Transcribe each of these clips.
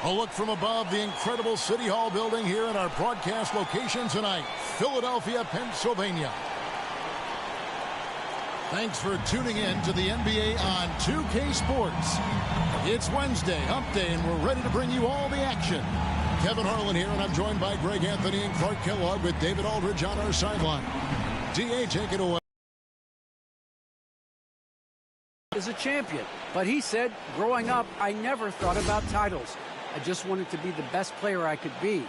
A look from above the incredible City Hall building here at our broadcast location tonight, Philadelphia, Pennsylvania. Thanks for tuning in to the NBA on 2K Sports. It's Wednesday, Hump Day, and we're ready to bring you all the action. Kevin Harlan here, and I'm joined by Greg Anthony and Clark Kellogg with David Aldridge on our sideline. DA, take it away. Is a champion, but he said, growing up, I never thought about titles. I just wanted to be the best player I could be.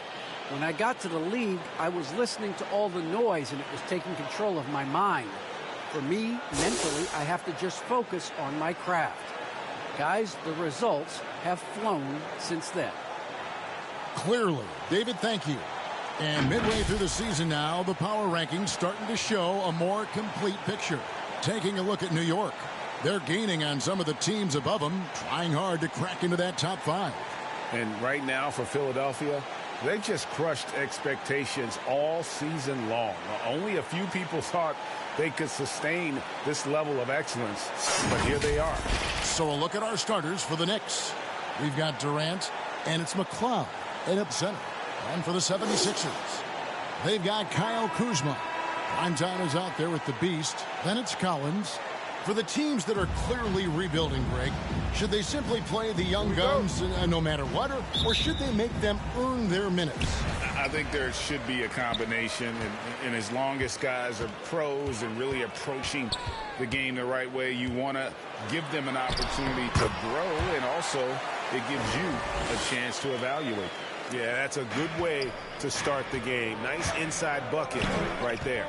When I got to the league, I was listening to all the noise, and it was taking control of my mind. For me, mentally, I have to just focus on my craft. Guys, the results have flown since then. Clearly. David, thank you. And midway through the season now, the power rankings starting to show a more complete picture. Taking a look at New York. They're gaining on some of the teams above them, trying hard to crack into that top 5. And right now for Philadelphia, they just crushed expectations all season long. Only a few people thought they could sustain this level of excellence, but here they are. So a look at our starters for the Knicks. We've got Durant, and it's McLeod in up center. And for the 76ers, they've got Kyle Kuzma. Primetime is out there with the Beast. Then it's Collins. For the teams that are clearly rebuilding, Greg, should they simply play the young guns no matter what, or should they make them earn their minutes? I think there should be a combination, and as long as guys are pros and really approaching the game the right way, you want to give them an opportunity to grow, and also it gives you a chance to evaluate. Yeah, that's a good way to start the game. Nice inside bucket right there.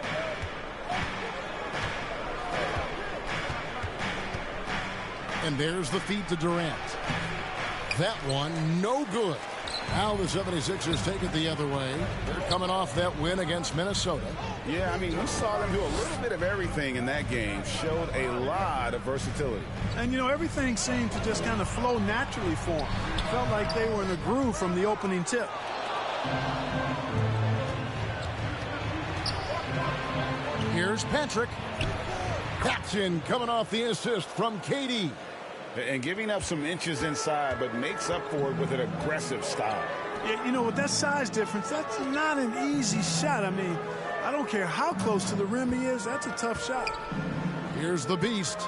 And there's the feed to Durant. That one, no good. Now the 76ers take it the other way. They're coming off that win against Minnesota. Yeah, I mean, we saw them do a little bit of everything in that game. Showed a lot of versatility. And, you know, everything seemed to just kind of flow naturally for them. Felt like they were in a groove from the opening tip. Here's Patrick. Captain coming off the assist from KD. And giving up some inches inside, but makes up for it with an aggressive style. Yeah, you know, with that size difference, that's not an easy shot. I mean, I don't care how close to the rim he is, that's a tough shot. Here's the Beast.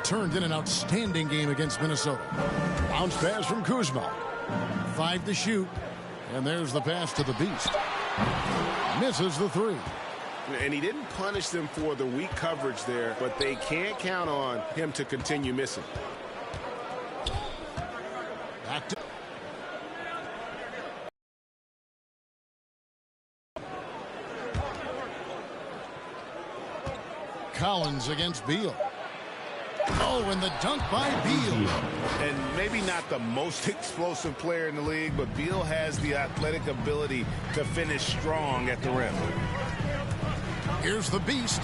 Turned in an outstanding game against Minnesota. Bounce pass from Kuzma. 5 to shoot. And there's the pass to the Beast. Misses the 3. And he didn't punish them for the weak coverage there, but they can't count on him to continue missing. Back to Collins against Beal. Oh, and the dunk by Beal. And maybe not the most explosive player in the league, but Beal has the athletic ability to finish strong at the rim. Here's the Beast.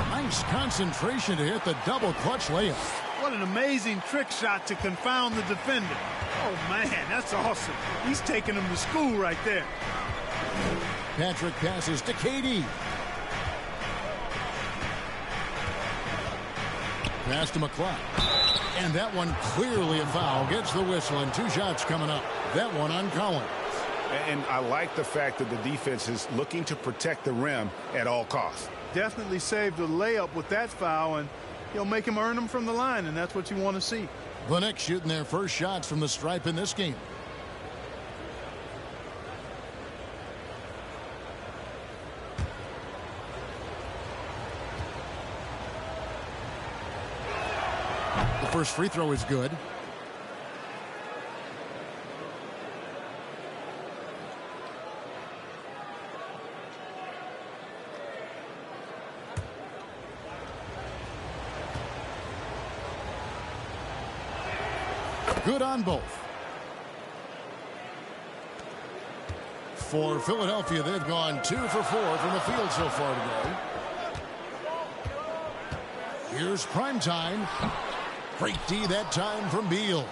Nice concentration to hit the double clutch layup. What an amazing trick shot to confound the defender. Oh, man, that's awesome. He's taking him to school right there. Patrick passes to KD. Pass to McLeod. And that one clearly a foul. Gets the whistle, and 2 shots coming up. That one on Collins. And I like the fact that the defense is looking to protect the rim at all costs. Definitely saved the layup with that foul, and he'll make him earn them from the line, and that's what you want to see. The Knicks shooting their first shots from the stripe in this game. The first free throw is good. Good on both. For Philadelphia, they've gone 2 for 4 from the field so far today. Here's Primetime. Great D that time from Beal.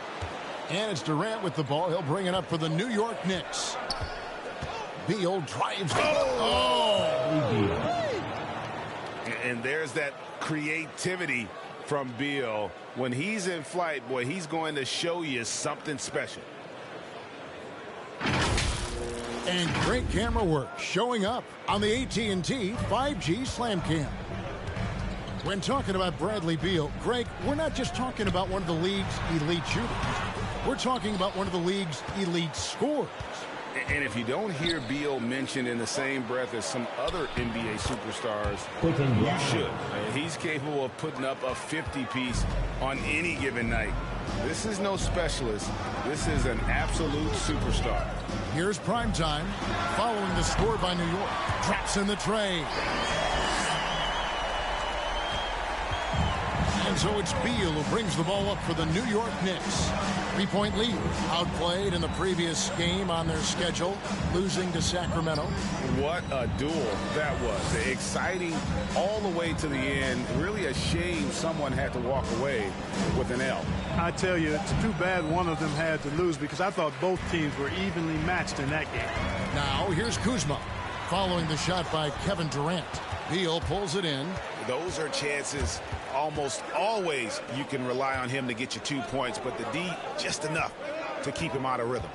And it's Durant with the ball. He'll bring it up for the New York Knicks. Beal drives. And there's that creativity from Beal. When he's in flight, boy, he's going to show you something special. And great camera work showing up on the AT&T 5G Slam Cam. When talking about Bradley Beal, Greg, we're not just talking about one of the league's elite shooters. We're talking about one of the league's elite scorers. And if you don't hear Beal mentioned in the same breath as some other NBA superstars, you should. He's capable of putting up a 50-piece on any given night. This is no specialist. This is an absolute superstar. Here's prime time. Following the score by New York. Drops in the tray. And so it's Beal who brings the ball up for the New York Knicks. 3-point lead. Outplayed in the previous game on their schedule, losing to Sacramento. What a duel that was. Exciting all the way to the end. Really a shame someone had to walk away with an L. I tell you, it's too bad one of them had to lose because I thought both teams were evenly matched in that game. Now here's Kuzma following the shot by Kevin Durant. Beal pulls it in. Those are chances almost always you can rely on him to get you 2 points, but the D just enough to keep him out of rhythm.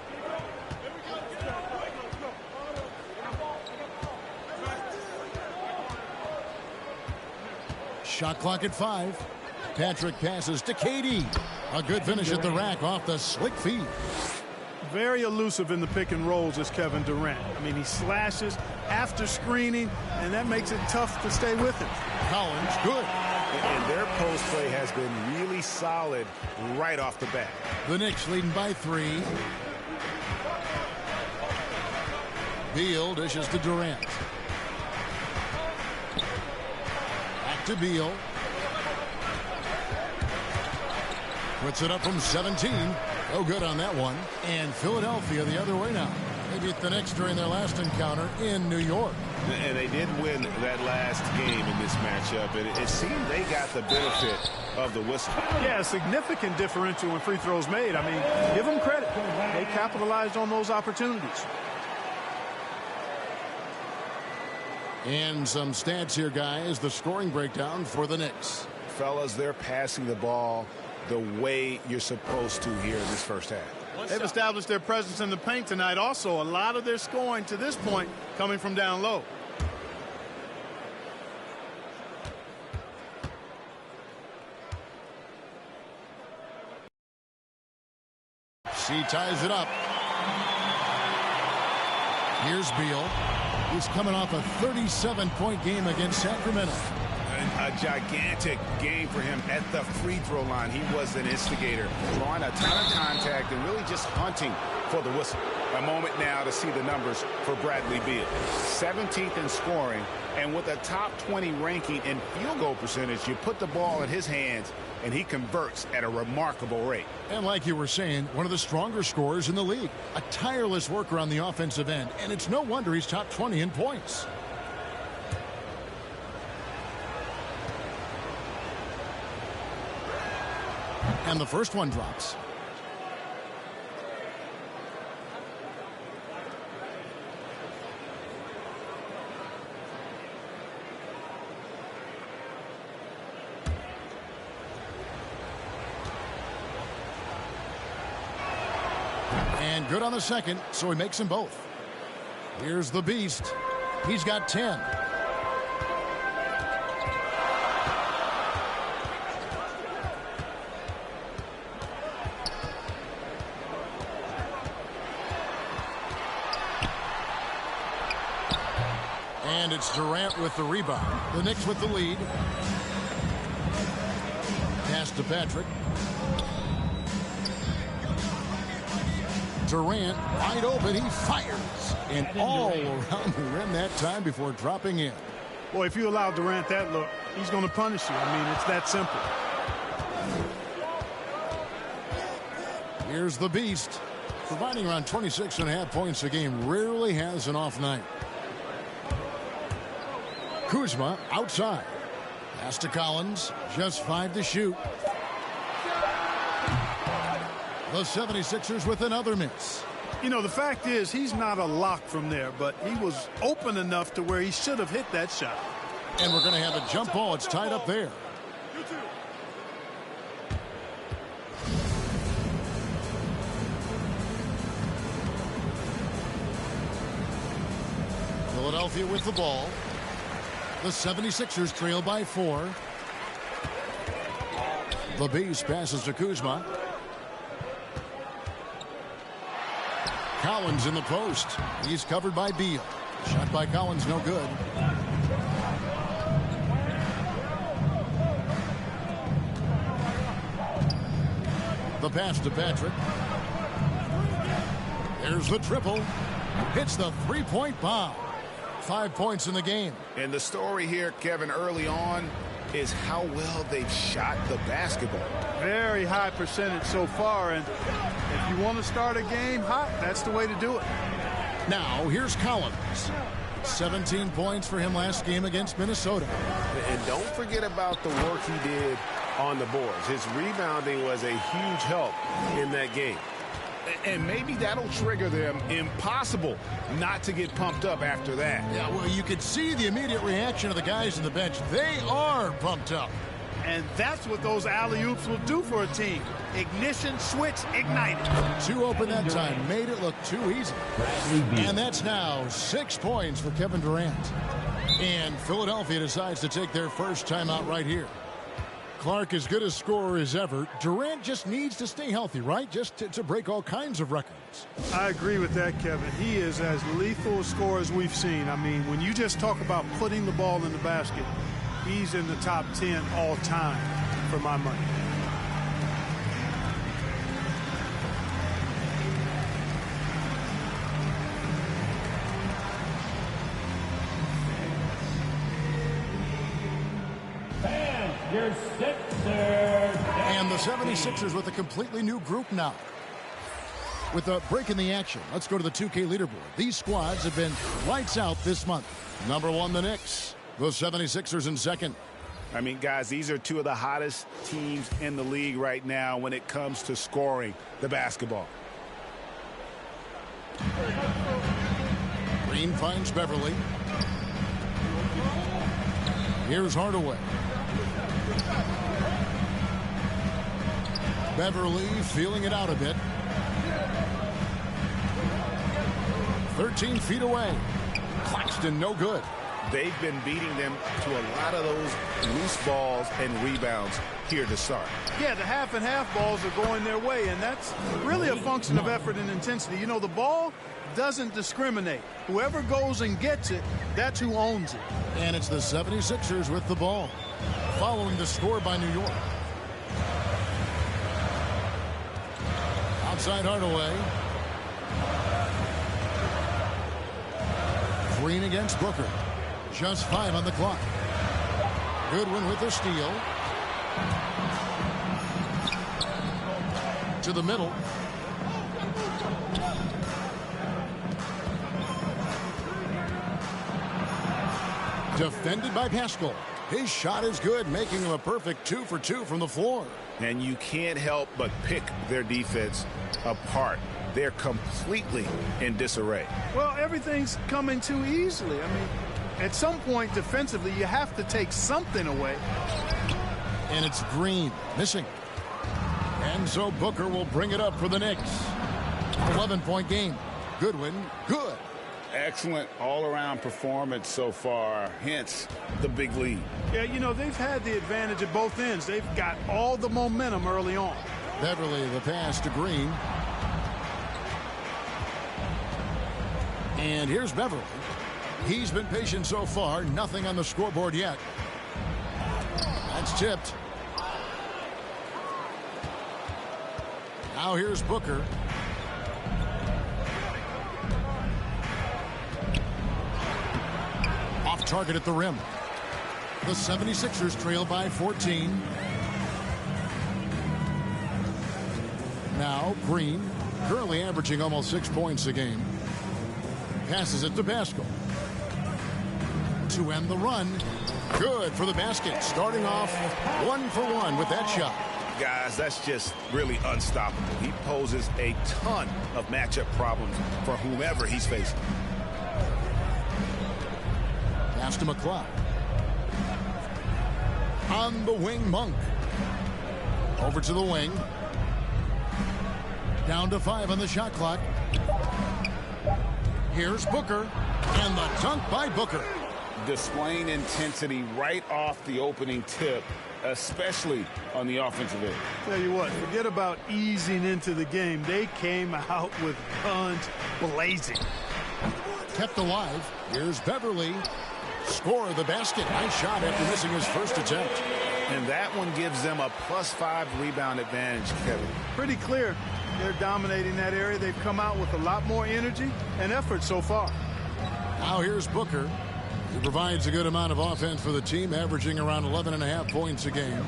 Shot clock at 5. Patrick passes to KD. A good finish at the rack off the slick feed. Very elusive in the pick and rolls is Kevin Durant. I mean, he slashes after screening, and that makes it tough to stay with him. Collins, good. And their post play has been really solid right off the bat. The Knicks leading by 3. Beal dishes to Durant. Back to Beal. Puts it up from 17. Oh, good on that one. And Philadelphia the other way now. They beat the Knicks during their last encounter in New York. And they did win that last game in this matchup. And it seemed they got the benefit of the whistle. Yeah, significant differential in free throws made. I mean, give them credit. They capitalized on those opportunities. And some stats here, guys. The scoring breakdown for the Knicks. Fellas, they're passing the ball the way you're supposed to here in this first half. They've established their presence in the paint tonight. Also, a lot of their scoring to this point coming from down low. She ties it up. Here's Beal. He's coming off a 37-point game against Sacramento. A gigantic game for him at the free throw line. He was an instigator, drawing a ton of contact and really just hunting for the whistle. A moment now to see the numbers for Bradley Beal. 17th in scoring, and with a top 20 ranking in field goal percentage, you put the ball in his hands and he converts at a remarkable rate. And like you were saying, one of the stronger scorers in the league. A tireless worker on the offensive end, and it's no wonder he's top 20 in points. And the first one drops. And good on the second, so he makes them both. Here's the beast. He's got 10. And it's Durant with the rebound. The Knicks with the lead. Pass to Patrick. Durant wide open. He fires. And all around the rim that time before dropping in. Boy, if you allow Durant that look, he's going to punish you. I mean, it's that simple. Here's the beast. Providing around 26.5 points a game. Rarely has an off night. Kuzma outside. Pass to Collins. Just 5 to shoot. The 76ers with another miss. You know, the fact is he's not a lock from there, but he was open enough to where he should have hit that shot. And we're going to have a jump ball. It's tied up there. Philadelphia with the ball. The 76ers trail by 4. The Beast passes to Kuzma. Collins in the post. He's covered by Beal. Shot by Collins, no good. The pass to Patrick. There's the triple. Hits the three-point bomb. 5 points in the game. And the story here, Kevin, early on is how well they've shot the basketball. Very high percentage so far, and if you want to start a game hot, that's the way to do it. Now, here's Collins. 17 points for him last game against Minnesota. And don't forget about the work he did on the boards. His rebounding was a huge help in that game. And maybe that'll trigger them. Impossible not to get pumped up after that. Yeah, well, you could see the immediate reaction of the guys on the bench. They are pumped up. And that's what those alley-oops will do for a team. Ignition, switch, ignited. 2 open that time. Made it look too easy. And that's now 6 points for Kevin Durant. And Philadelphia decides to take their first timeout right here. Clark, as good a scorer as ever. Durant just needs to stay healthy, right? Just to break all kinds of records. I agree with that, Kevin. He is as lethal a scorer as we've seen. I mean, when you just talk about putting the ball in the basket, he's in the top 10 all time for my money. And the 76ers with a completely new group now. With a break in the action, let's go to the 2K leaderboard. These squads have been lights out this month. Number 1, the Knicks. The 76ers in second. I mean, guys, these are two of the hottest teams in the league right now when it comes to scoring the basketball. Green finds Beverly. Here's Hardaway. Beverly feeling it out a bit. 13 feet away. Claxton no good. They've been beating them to a lot of those loose balls and rebounds here to start. Yeah, the half and half balls are going their way, and that's really a function of effort and intensity. You know, the ball doesn't discriminate. Whoever goes and gets it, that's who owns it. And it's the 76ers with the ball, following the score by New York. Outside Hardaway. Green against Booker. Just 5 on the clock. Goodwin with the steal. To the middle. Defended by Pascal. His shot is good, making him a perfect 2 for 2 from the floor. And you can't help but pick their defense apart. They're completely in disarray. Well, everything's coming too easily. I mean, at some point defensively, you have to take something away. And it's Green missing. And so Booker will bring it up for the Knicks. 11-point game. Goodwin, good. Excellent all-around performance so far, hence the big lead. Yeah, you know, they've had the advantage at both ends. They've got all the momentum early on. Beverly, the pass to Green. And here's Beverly. He's been patient so far. Nothing on the scoreboard yet. That's tipped. Now here's Booker. Off target at the rim. The 76ers trail by 14. Now Green, currently averaging almost 6 points a game. Passes it to Pascal. To end the run. Good for the basket. Starting off 1 for 1 with that shot. Guys, that's just really unstoppable. He poses a ton of matchup problems for whomever he's facing. Pass to McCloud. On the wing, Monk. Over to the wing. Down to 5 on the shot clock. Here's Booker. And the dunk by Booker. Displaying intensity right off the opening tip, especially on the offensive end. Tell you what, forget about easing into the game. They came out with guns blazing. Kept alive. Here's Beverly. Score the basket. Nice shot after missing his first attempt. And that one gives them a +5 rebound advantage, Kevin. Pretty clear. They're dominating that area. They've come out with a lot more energy and effort so far. Now here's Booker. He provides a good amount of offense for the team, averaging around 11.5 points a game.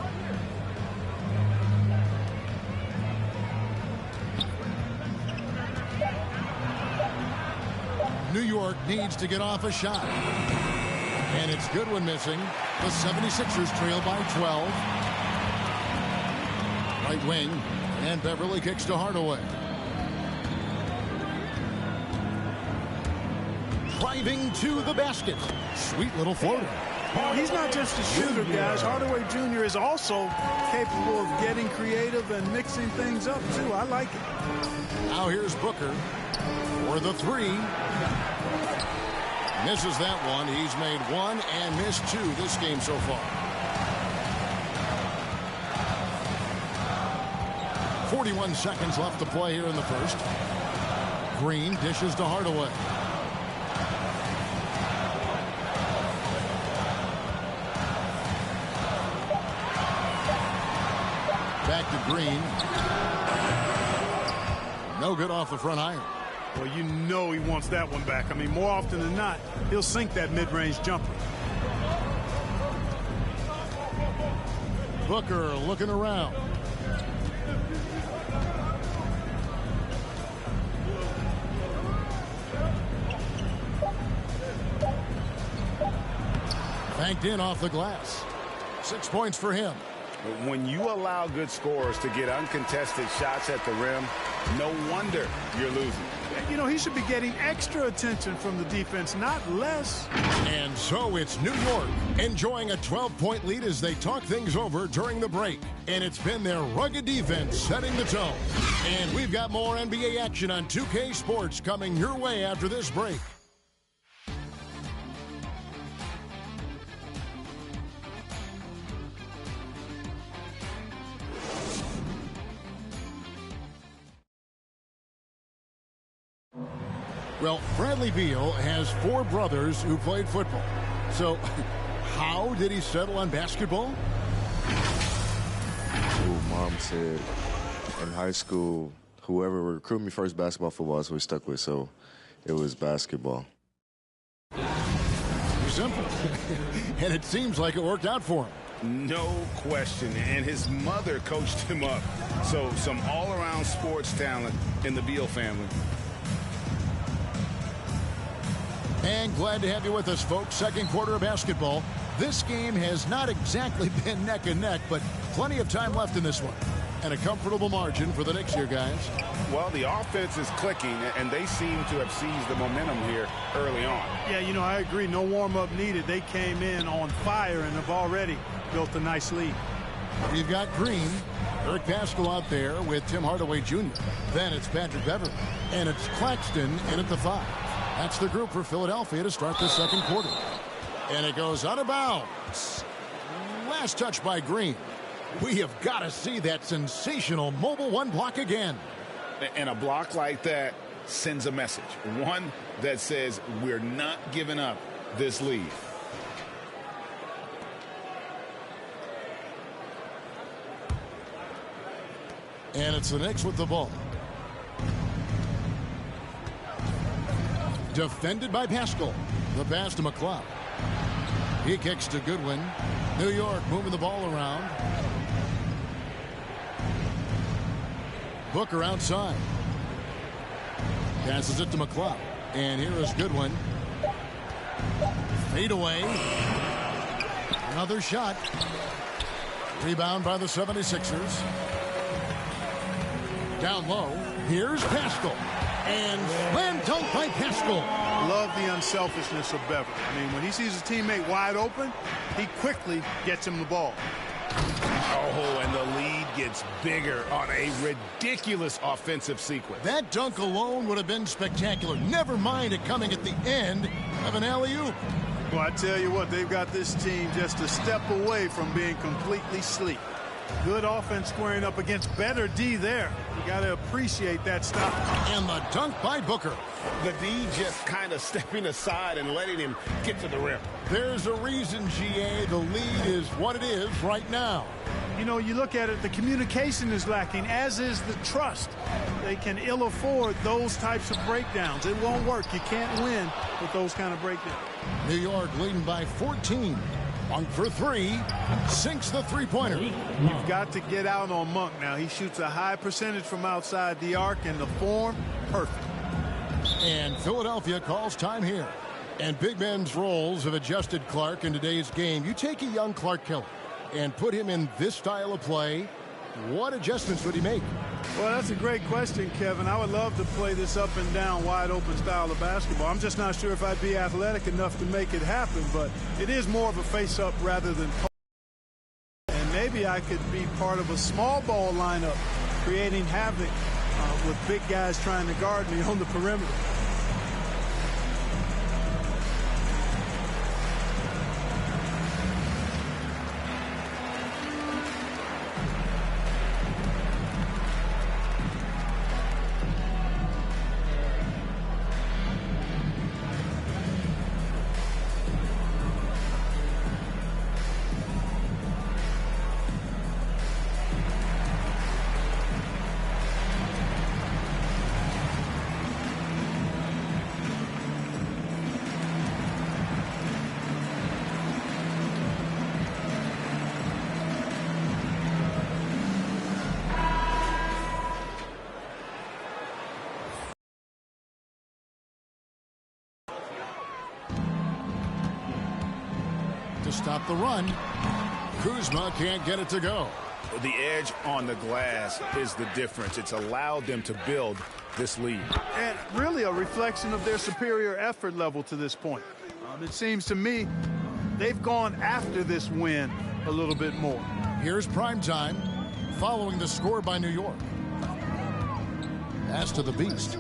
New York needs to get off a shot. And it's Goodwin missing. The 76ers trail by 12. Right wing. And Beverly kicks to Hardaway. Driving to the basket. Sweet little floater. Well, he's not just a shooter, guys. Hardaway Jr. is also capable of getting creative and mixing things up, too. I like it. Now here's Booker for the three. Misses that one. He's made one and missed two this game so far. 41 seconds left to play here in the first. Green dishes to Hardaway. Back to Green. No good off the front iron. Well, you know he wants that one back. I mean, more often than not, he'll sink that mid-range jumper. Booker looking around. Banked in off the glass. 6 points for him. When you allow good scorers to get uncontested shots at the rim, no wonder you're losing. You know, he should be getting extra attention from the defense, not less. And so it's New York enjoying a 12-point lead as they talk things over during the break. And it's been their rugged defense setting the tone. And we've got more NBA action on 2K Sports coming your way after this break. Well, Bradley Beal has 4 brothers who played football. So, how did he settle on basketball? Mom said in high school, whoever recruited me first, basketball, football, is what we stuck with. So, it was basketball. Simple. And it seems like it worked out for him. No question. And his mother coached him up. So, some all-around sports talent in the Beal family. And glad to have you with us, folks. Second quarter of basketball. This game has not exactly been neck and neck, but plenty of time left in this one. And a comfortable margin for the Knicks here, guys. Well, the offense is clicking, and they seem to have seized the momentum here early on. Yeah, you know, I agree. No warm-up needed. They came in on fire and have already built a nice lead. You've got Green, Eric Pascal out there with Tim Hardaway Jr. Then it's Patrick Beverly, and it's Claxton in at the 5. That's the group for Philadelphia to start the second quarter. And it goes out of bounds. Last touch by Green. We have got to see that sensational mobile one block again. And a block like that sends a message. One that says we're not giving up this lead. And it's the Knicks with the ball. Defended by Pascal. The pass to McCloud. He kicks to Goodwin. New York moving the ball around. Booker outside. Passes it to McCloud. And here is Goodwin. Fade away. Another shot. Rebound by the 76ers. Down low. Here's Pascal. And slam dunk by Pascal. Love the unselfishness of Beverly. I mean, when he sees his teammate wide open, he quickly gets him the ball. Oh, and the lead gets bigger on a ridiculous offensive sequence. That dunk alone would have been spectacular. Never mind it coming at the end of an alley-oop. Well, I tell you what, they've got this team just a step away from being completely sleep. Good offense squaring up against better D there. You got to appreciate that stop. And the dunk by Booker. The D just kind of stepping aside and letting him get to the rim. There's a reason, GA, the lead is what it is right now. You know, you look at it, the communication is lacking, as is the trust. They can ill afford those types of breakdowns. It won't work. You can't win with those kind of breakdowns. New York leading by 14. Monk for three. Sinks the three-pointer. You've got to get out on Monk now. He shoots a high percentage from outside the arc, and the form, perfect. And Philadelphia calls time here. And big men's roles have adjusted Clark in today's game. You take a young Clark Keller and put him in this style of play, what adjustments would he make? Well, that's a great question, Kevin. I would love to play this up and down, wide open style of basketball. I'm just not sure if I'd be athletic enough to make it happen, but it is more of a face-up rather than and maybe I could be part of a small ball lineup, creating havoc with big guys trying to guard me on the perimeter. Stop the run. Kuzma can't get it to go. The edge on the glass is the difference. It's allowed them to build this lead. And really a reflection of their superior effort level to this point. It seems to me they've gone after this win a little bit more. Here's primetime following the score by New York. Pass to the Beast.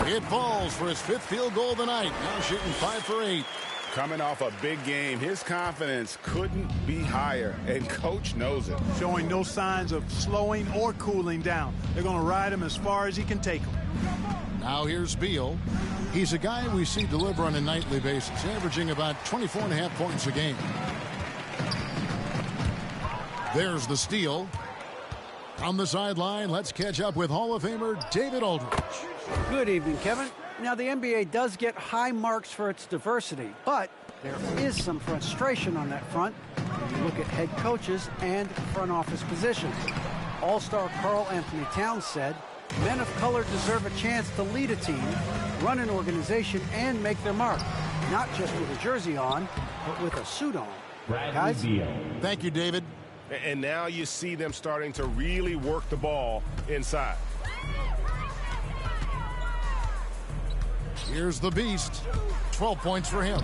It falls for his fifth field goal of the night. Now shooting 5 for 8. Coming off a big game, his confidence couldn't be higher, and coach knows it. Showing no signs of slowing or cooling down. They're going to ride him as far as he can take him. Now here's Beal. He's a guy we see deliver on a nightly basis, averaging about 24.5 points a game. There's the steal. On the sideline, let's catch up with Hall of Famer David Aldridge. Good evening, Kevin. Now, the NBA does get high marks for its diversity, but there is some frustration on that front when you look at head coaches and front office positions. All-star Karl Anthony Towns said, men of color deserve a chance to lead a team, run an organization, and make their mark, not just with a jersey on, but with a suit on. Guys? Thank you, David. And now you see them starting to really work the ball inside. Here's the Beast. 12 points for him.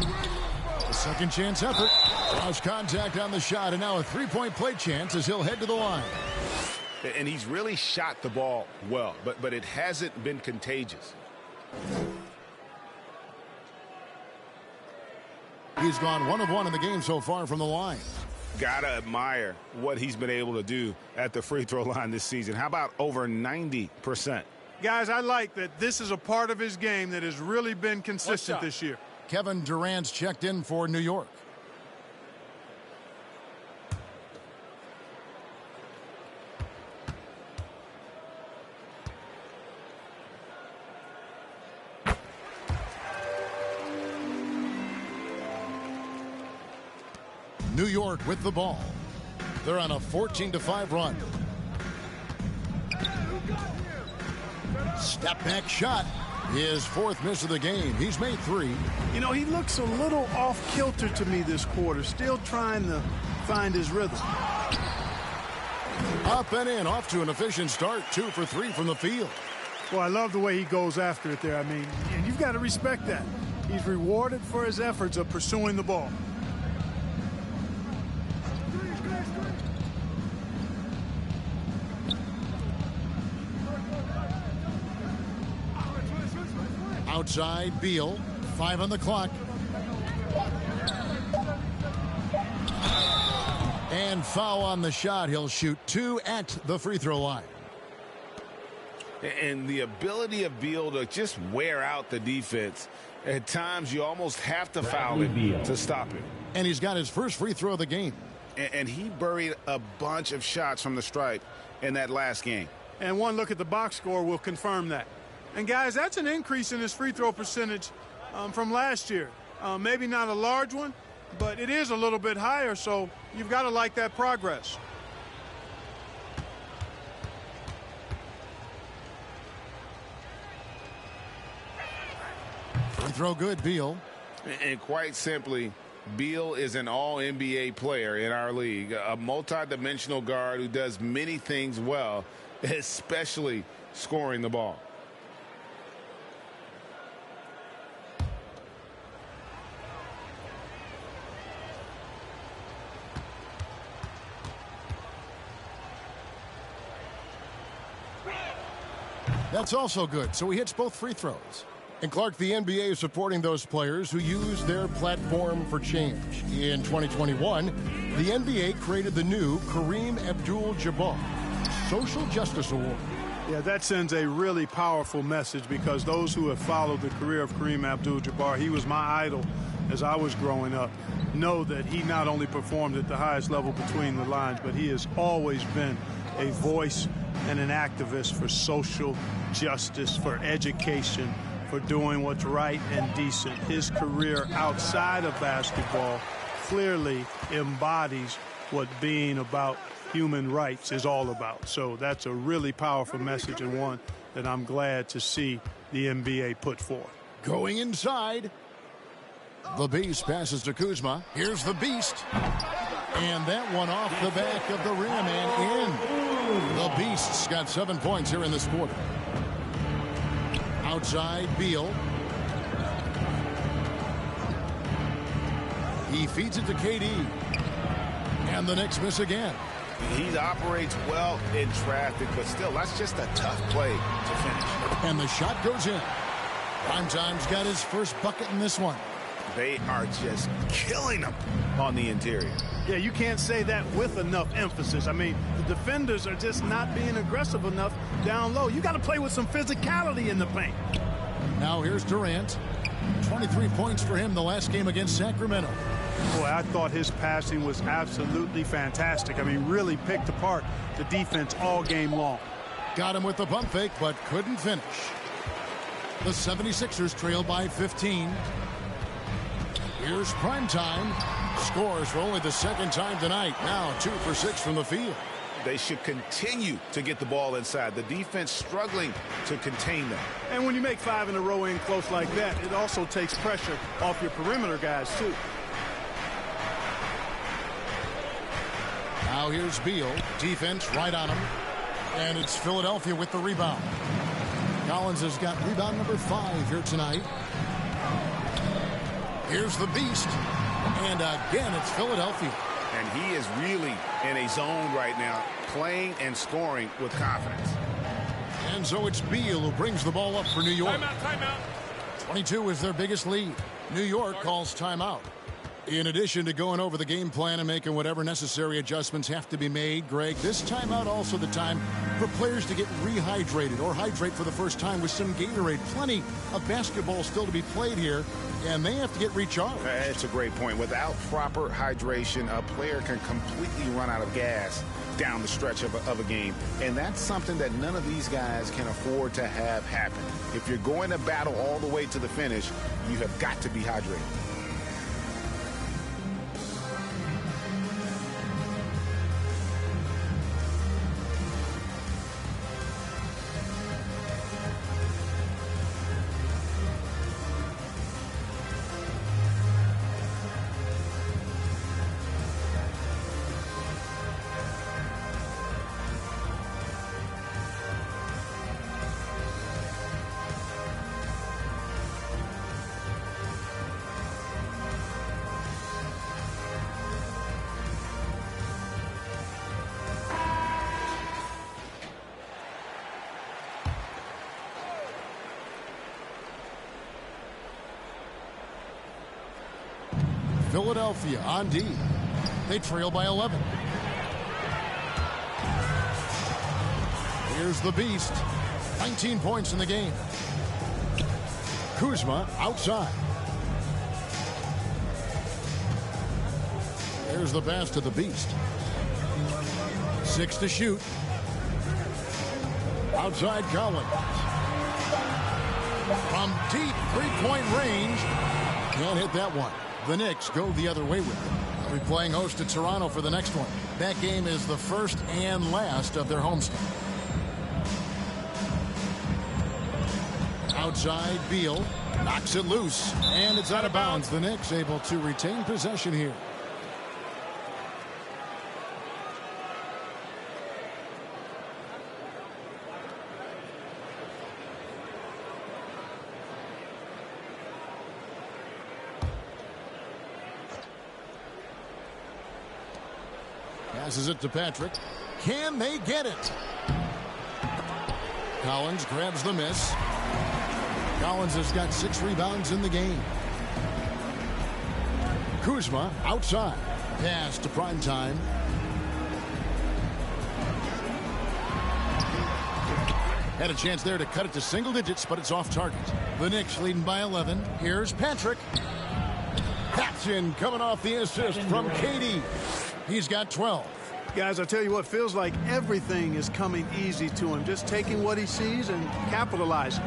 A second chance effort. Draws contact on the shot, and now a three-point play chance as he'll head to the line. And he's really shot the ball well, but it hasn't been contagious. He's gone 1 of 1 in the game so far from the line. Gotta admire what he's been able to do at the free throw line this season. How about over 90%? Guys, I like that this is a part of his game that has really been consistent this year. Kevin Durant's checked in for New York. New York with the ball. They're on a 14-5 run. Step back shot. His fourth miss of the game. He's made 3. You know, he looks a little off kilter to me this quarter. Still trying to find his rhythm. Up and in. Off to an efficient start. 2 for 3 from the field. Well, I love the way he goes after it there. I mean, and you've got to respect that. He's rewarded for his efforts of pursuing the ball. Outside, Beal. 5 on the clock. And foul on the shot. He'll shoot 2 at the free throw line. And the ability of Beal to just wear out the defense. At times, you almost have to foul him to stop him. And he's got his first free throw of the game. And he buried a bunch of shots from the stripe in that last game. And one look at the box score will confirm that. And, guys, that's an increase in his free throw percentage from last year. Maybe not a large one, but it is a little bit higher, so you've got to like that progress. Free throw good, Beal. And quite simply, Beal is an all-NBA player in our league, a multi-dimensional guard who does many things well, especially scoring the ball. That's also good, so he hits both free throws. And Clark, the NBA is supporting those players who use their platform for change. In 2021, the NBA created the new Kareem Abdul-Jabbar Social Justice Award. Yeah, that sends a really powerful message because those who have followed the career of Kareem Abdul-Jabbar, he was my idol as I was growing up, know that he not only performed at the highest level between the lines, but he has always been a voice and an activist for social justice, for education, for doing what's right and decent. His career outside of basketball clearly embodies what being about human rights is all about. So that's a really powerful message, and one that I'm glad to see the NBA put forth. Going inside. The Beast passes to Kuzma. Here's the Beast. And that one off the back of the rim and in. The Beast's got 7 points here in this quarter. Outside, Beal. He feeds it to KD. And the Knicks miss again. He operates well in traffic, but still, that's just a tough play to finish. And the shot goes in. Primetime's got his first bucket in this one. They are just killing them on the interior. Yeah, you can't say that with enough emphasis. I mean, the defenders are just not being aggressive enough down low. You got to play with some physicality in the paint. Now here's Durant. 23 points for him the last game against Sacramento. Boy, I thought his passing was absolutely fantastic. I mean, really picked apart the defense all game long. Got him with the pump fake, but couldn't finish. The 76ers trail by 15. Here's Primetime. Scores for only the second time tonight. Now 2 for 6 from the field. They should continue to get the ball inside. The defense struggling to contain them. And when you make 5 in a row in close like that, it also takes pressure off your perimeter guys, too. Now here's Beal. Defense right on him. And it's Philadelphia with the rebound. Collins has got rebound number 5 here tonight. Here's the Beast. And again, it's Philadelphia. And he is really in a zone right now, playing and scoring with confidence. And so it's Beal who brings the ball up for New York. Timeout. 22 is their biggest lead. New York calls timeout. In addition to going over the game plan and making whatever necessary adjustments have to be made, Greg, this timeout also the time for players to get rehydrated or hydrate for the first time with some Gatorade. Plenty of basketball still to be played here, and they have to get recharged. That's a great point. Without proper hydration, a player can completely run out of gas down the stretch of a game. And that's something that none of these guys can afford to have happen. If you're going to battle all the way to the finish, you have got to be hydrated. Philadelphia on D. They trail by 11. Here's the Beast. 19 points in the game. Kuzma outside. There's the pass to the Beast. 6 to shoot. Outside Collins. From deep three-point range. Can't hit that one. The Knicks go the other way with it. They'll be playing host to Toronto for the next one. That game is the first and last of their homestand. Outside Beal. Knocks it loose. And it's out of bounds. The Knicks able to retain possession here. Passes it to Patrick. Can they get it? Collins grabs the miss. Collins has got 6 rebounds in the game. Kuzma outside. Pass to Primetime. Had a chance there to cut it to single digits, but it's off target. The Knicks leading by 11. Here's Patrick. Patchen coming off the assist from KD. He's got 12. Guys, I tell you what, feels like everything is coming easy to him. Just taking what he sees and capitalizing.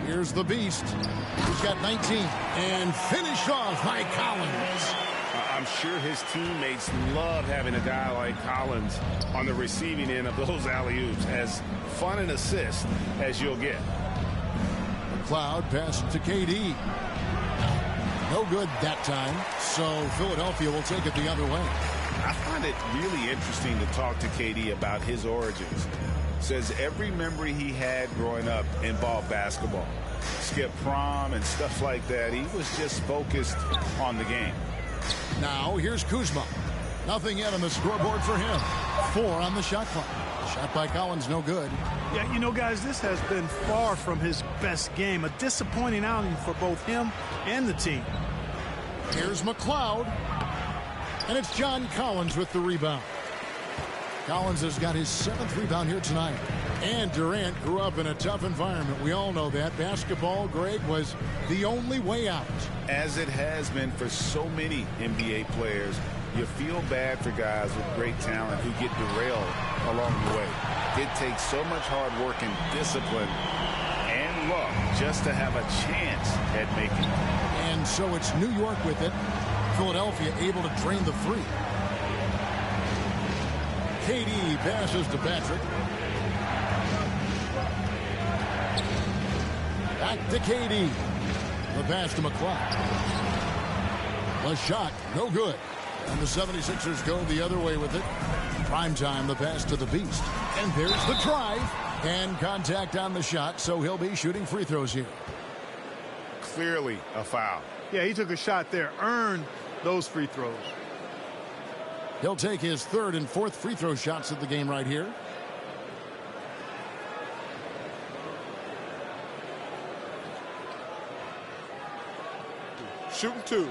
Here's the Beast. He's got 19. And finished off by Collins. I'm sure his teammates love having a guy like Collins on the receiving end of those alley-oops. As fun an assist as you'll get. McLeod passes to KD. No good that time, so Philadelphia will take it the other way. I find it really interesting to talk to KD about his origins. Says every memory he had growing up involved basketball. Skip prom and stuff like that. He was just focused on the game. Now here's Kuzma. Nothing yet on the scoreboard for him. 4 on the shot clock. Shot by Collins, no good. Yeah, you know, guys, this has been far from his best game. A disappointing outing for both him and the team. Here's McLeod. And it's John Collins with the rebound. Collins has got his 7th rebound here tonight. And Durant grew up in a tough environment. We all know that. Basketball, Greg, was the only way out. As it has been for so many NBA players, you feel bad for guys with great talent who get derailed along the way. It takes so much hard work and discipline and luck just to have a chance at making it. And so it's New York with it. Philadelphia able to drain the 3. KD passes to Patrick. Back to KD. The pass to McLeod. The shot, no good. And the 76ers go the other way with it. Primetime, the pass to the Beast. And there's the drive. And contact on the shot, so he'll be shooting free throws here. Clearly a foul. Yeah, he took a shot there. Earned those free throws. He'll take his 3rd and 4th free throw shots of the game right here. Shooting 2.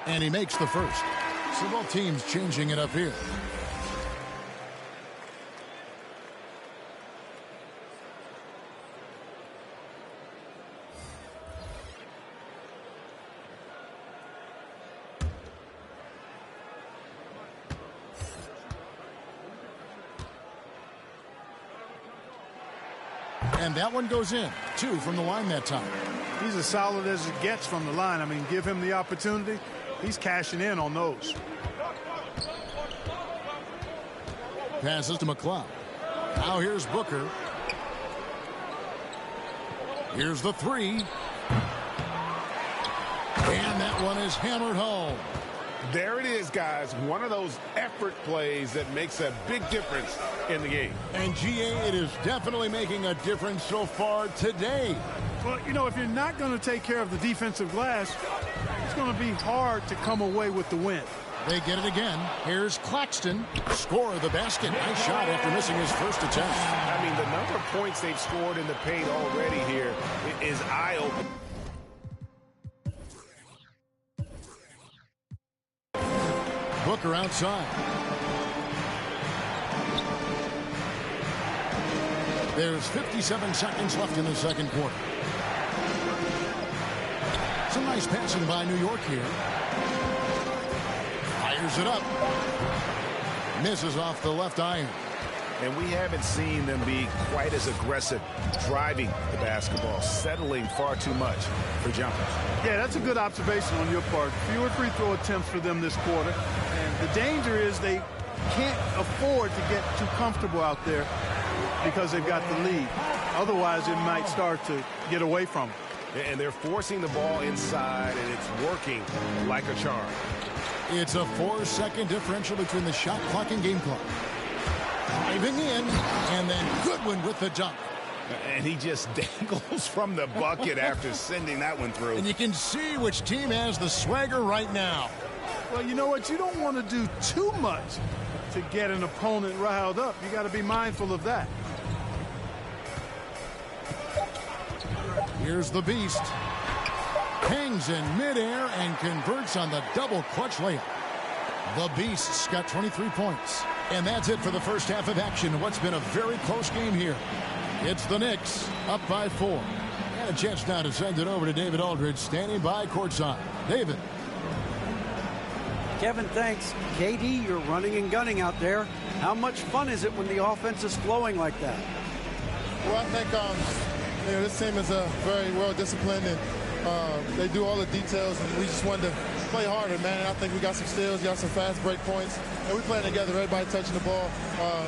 And he makes the first. So both teams changing it up here. And that one goes in. 2 from the line that time. He's as solid as it gets from the line. I mean, give him the opportunity. He's cashing in on those. Passes to McLeod. Now here's Booker. Here's the 3. And that one is hammered home. There it is, guys. One of those effort plays that makes a big difference in the game. And GA, it is definitely making a difference so far today. Well, you know, if you're not going to take care of the defensive glass, it's going to be hard to come away with the win. They get it again. Here's Claxton. Score the basket. Nice shot after missing his first attempt. I mean, the number of points they've scored in the paint already here is eye-opening. Booker outside. There's 57 seconds left in the second quarter. Some nice passing by New York here. Fires it up. Misses off the left iron. And we haven't seen them be quite as aggressive driving the basketball, settling far too much for jumpers. Yeah, that's a good observation on your part. Fewer free throw attempts for them this quarter. And the danger is they can't afford to get too comfortable out there because they've got the lead. Otherwise, it might start to get away from them. And they're forcing the ball inside, and it's working like a charm. It's a 4-second differential between the shot clock and game clock. Driving in, and then Goodwin with the dunk. And he just dangles from the bucket after sending that one through. And you can see which team has the swagger right now. Well, you know what? You don't want to do too much to get an opponent riled up. You got to be mindful of that. Here's the Beast. Hangs in midair and converts on the double clutch layup. The Beast's got 23 points. And that's it for the first half of action. What's been a very close game here. It's the Knicks up by 4. And a chance now to send it over to David Aldridge, standing by courtside. David. Kevin, thanks. KD, you're running and gunning out there. How much fun is it when the offense is flowing like that? Well, I think this team is very well disciplined, and they do all the details, and we just wanted to play harder, man. And I think we got some steals, got some fast break points, and we playing together, everybody touching the ball.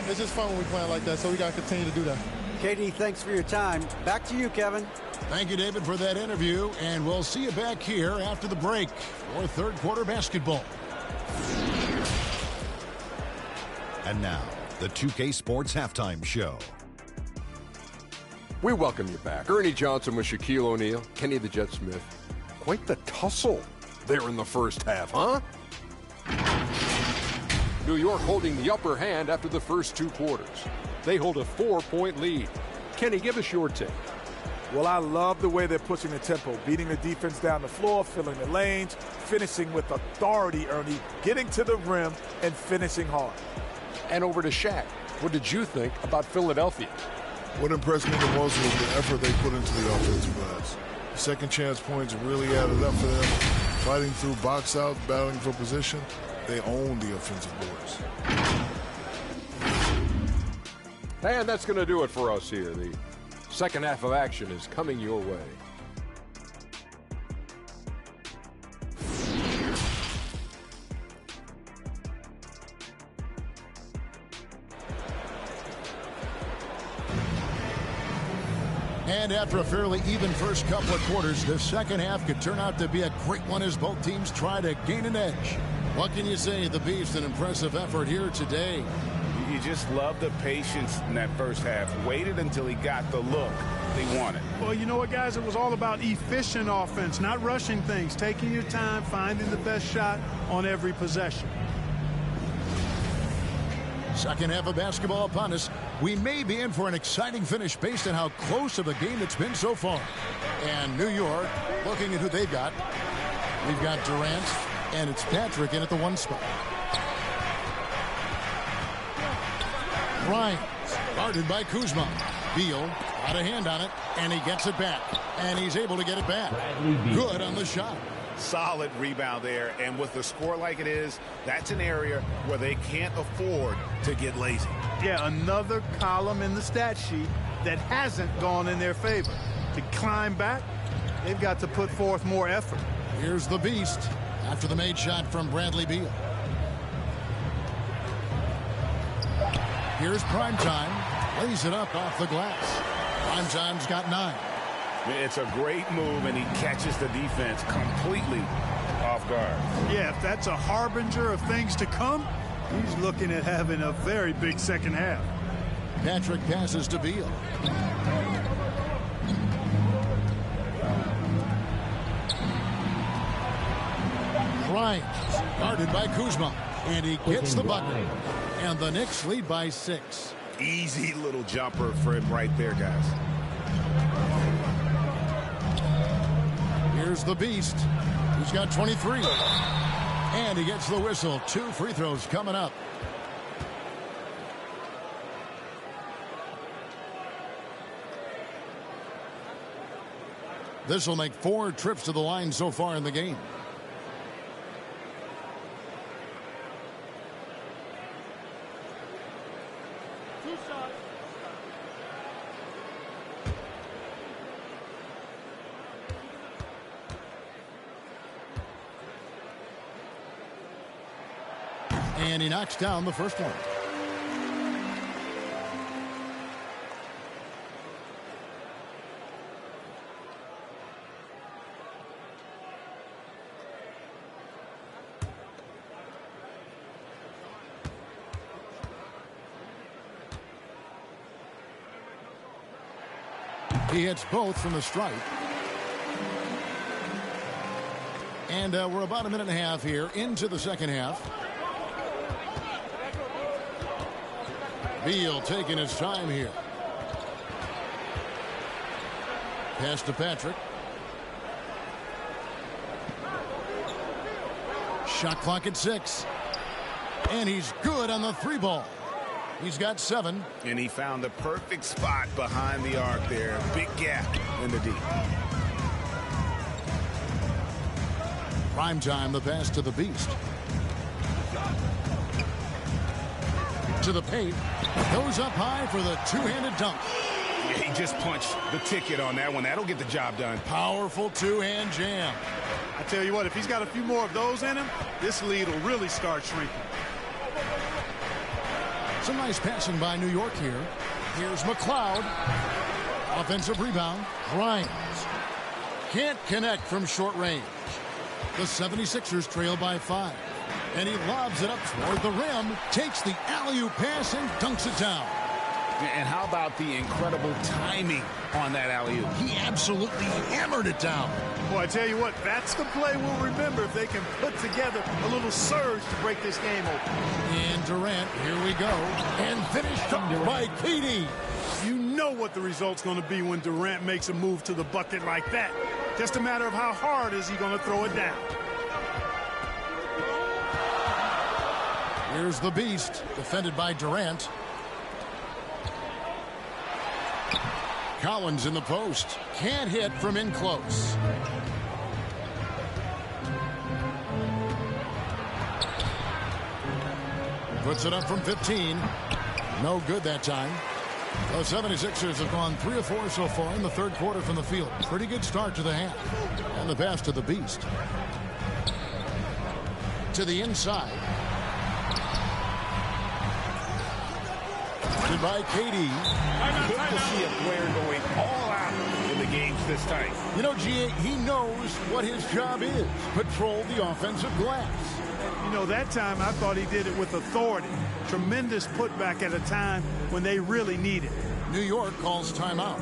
It's just fun when we playing like that, so we got to continue to do that. KD, thanks for your time. Back to you, Kevin. Thank you, David, for that interview, and we'll see you back here after the break for third quarter basketball. And now, the 2K Sports Halftime Show. We welcome you back. Ernie Johnson with Shaquille O'Neal, Kenny the Jet Smith. Quite the tussle there in the first half, huh? New York holding the upper hand after the first 2 quarters. They hold a 4-point lead. Kenny, give us your take. Well, I love the way they're pushing the tempo, beating the defense down the floor, filling the lanes, finishing with authority, Ernie, getting to the rim and finishing hard. And over to Shaq. What did you think about Philadelphia? What impressed me the most was the effort they put into the offensive glass. Second chance points really added up for them. Fighting through box out, battling for position, they own the offensive boards. And that's going to do it for us here. The second half of action is coming your way. And after a fairly even first couple of quarters, the second half could turn out to be a great one as both teams try to gain an edge. What can you say? The Beast, an impressive effort here today. You just love the patience in that first half. Waited until he got the look they wanted. Well, you know what, guys? It was all about efficient offense, not rushing things, taking your time, finding the best shot on every possession. Second half of basketball upon us. We may be in for an exciting finish based on how close of a game it's been so far. And New York, looking at who they've got. We've got Durant, and it's Patrick in at the 1 spot. Bryant, guarded by Kuzma. Beal, got a hand on it, and he gets it back. And he's able to get it back. Good on the shot. Solid rebound there, and with the score like it is, that's an area where they can't afford to get lazy. Yeah, another column in the stat sheet that hasn't gone in their favor. To climb back, they've got to put forth more effort. Here's the Beast after the made shot from Bradley Beal. Here's Primetime, lays it up off the glass. Primetime's got 9. It's a great move, and he catches the defense completely off guard. Yeah, if that's a harbinger of things to come, he's looking at having a very big second half. Patrick passes to Beal. Grimes, guarded by Kuzma, and he gets the bucket. And the Knicks lead by 6. Easy little jumper for him right there, guys. Here's the Beast. He's got 23. And he gets the whistle. 2 free throws coming up. This will make 4 trips to the line so far in the game. And he knocks down the first one. He hits both from the stripe. And we're about a minute and a half here into the second half. Beal taking his time here. Pass to Patrick. Shot clock at 6. And he's good on the 3 ball. He's got 7. And he found the perfect spot behind the arc there. Big gap in the D. Prime time, the pass to the Beast. To the paint. Goes up high for the two-handed dunk. Yeah, he just punched the ticket on that one. That'll get the job done. Powerful two-hand jam. I tell you what, if he's got a few more of those in him, this lead will really start shrinking. Some nice passing by New York here. Here's McLeod. Offensive rebound. Grimes. Can't connect from short range. The 76ers trail by 5. And he lobs it up toward the rim. Takes the alley-oop pass and dunks it down. And how about the incredible timing on that alley-oop? He absolutely hammered it down. Boy, I tell you what, that's the play we'll remember if they can put together a little surge to break this game open. And Durant, here we go. And finished up by KD. You know what the result's going to be when Durant makes a move to the bucket like that. Just a matter of how hard is he going to throw it down. Here's the Beast, defended by Durant. Collins in the post. Can't hit from in close. Puts it up from 15. No good that time. The 76ers have gone 3 of 4 so far in the third quarter from the field. Pretty good start to the half. And the pass to the Beast. To the inside. By KD. Good to see a player going all out in the games this time. You know, G.A., he knows what his job is. Patrol the offensive glass. You know, that time I thought he did it with authority. Tremendous putback at a time when they really need it. New York calls timeout.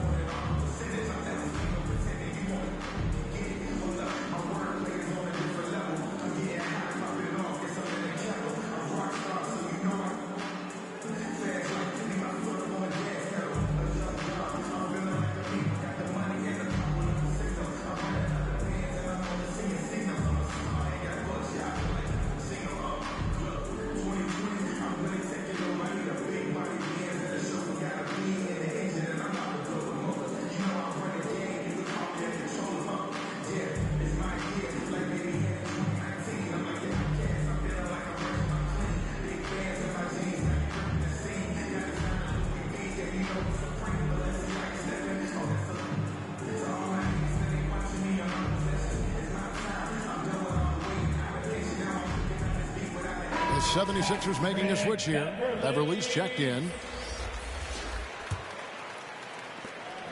The 76ers making a switch here. Beverly's checked in.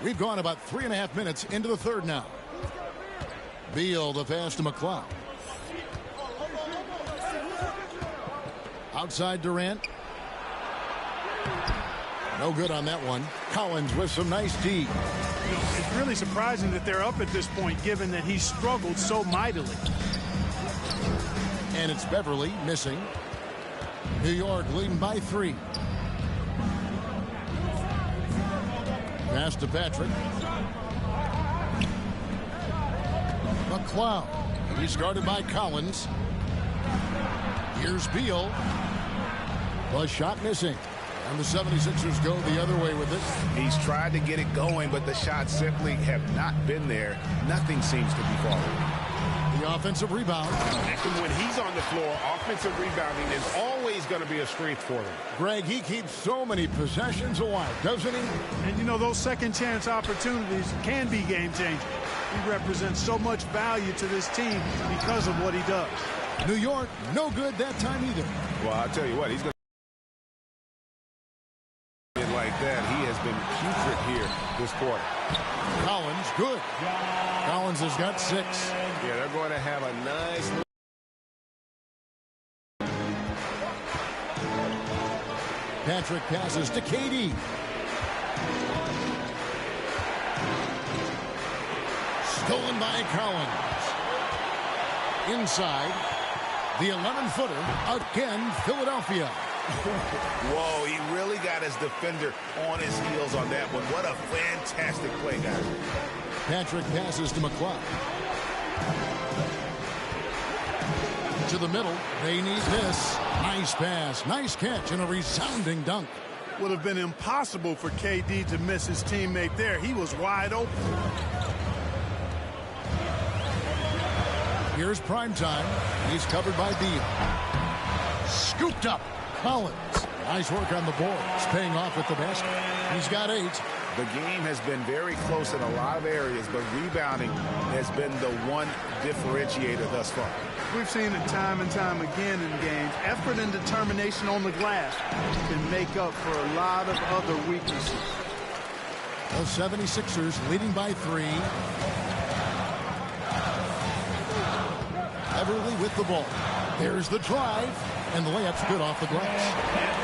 We've gone about 3.5 minutes into the third now. Beal, the pass to McLeod. Outside Durant. No good on that one. Collins with some nice D. You know, it's really surprising that they're up at this point, given that he struggled so mightily. And it's Beverly missing. New York leading by 3. Pass to Patrick. McLeod. He's guarded by Collins. Here's Beal. The shot missing. And the 76ers go the other way with it. He's tried to get it going, but the shots simply have not been there. Nothing seems to be falling. The offensive rebound. And when he's on the floor, offensive rebounding is always going to be a strength for them. Greg, he keeps so many possessions alive, doesn't he? And, you know, those second chance opportunities can be game-changing. He represents so much value to this team because of what he does. New York, no good that time either. Well, I'll tell you what, he's going to like that. He has been putrid here this quarter. Collins, good. Collins has got 6. Yeah, they're going to have a nice... Patrick passes to KD. Stolen by Collins. Inside. The 11-footer. Again, Philadelphia. Whoa, he really got his defender on his heels on that one. What a fantastic play, guys. Patrick passes to McLeod. To the middle. They need this. Nice pass. Nice catch and a resounding dunk. Would have been impossible for KD to miss his teammate there. He was wide open. Here's primetime. He's covered by Beal. Scooped up. Collins. Nice work on the boards. Paying off at the basket. He's got 8. The game has been very close in a lot of areas, but rebounding has been the one differentiator thus far. We've seen it time and time again in games. Effort and determination on the glass can make up for a lot of other weaknesses. The 76ers leading by 3. Beverly with the ball. There's the drive, and the layup's good off the glass.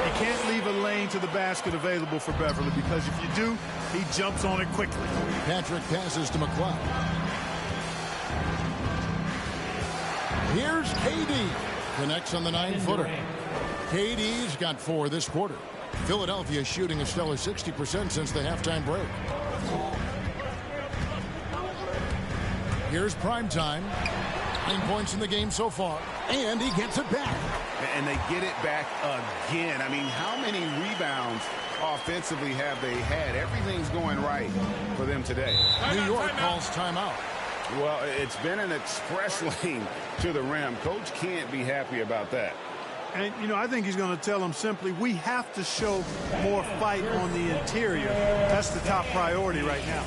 You can't leave a lane to the basket available for Beverly, because if you do, he jumps on it quickly. Patrick passes to McLeod. Here's KD. Connects on the 9-footer. KD's got 4 this quarter. Philadelphia shooting a stellar 60% since the halftime break. Here's primetime. 9 points in the game so far, and he gets it back. And they get it back again. I mean, how many rebounds offensively have they had? Everything's going right for them today. New York calls timeout. Well, it's been an express lane to the rim. Coach can't be happy about that. And, you know, I think he's going to tell them simply, we have to show more fight on the interior. That's the top priority right now.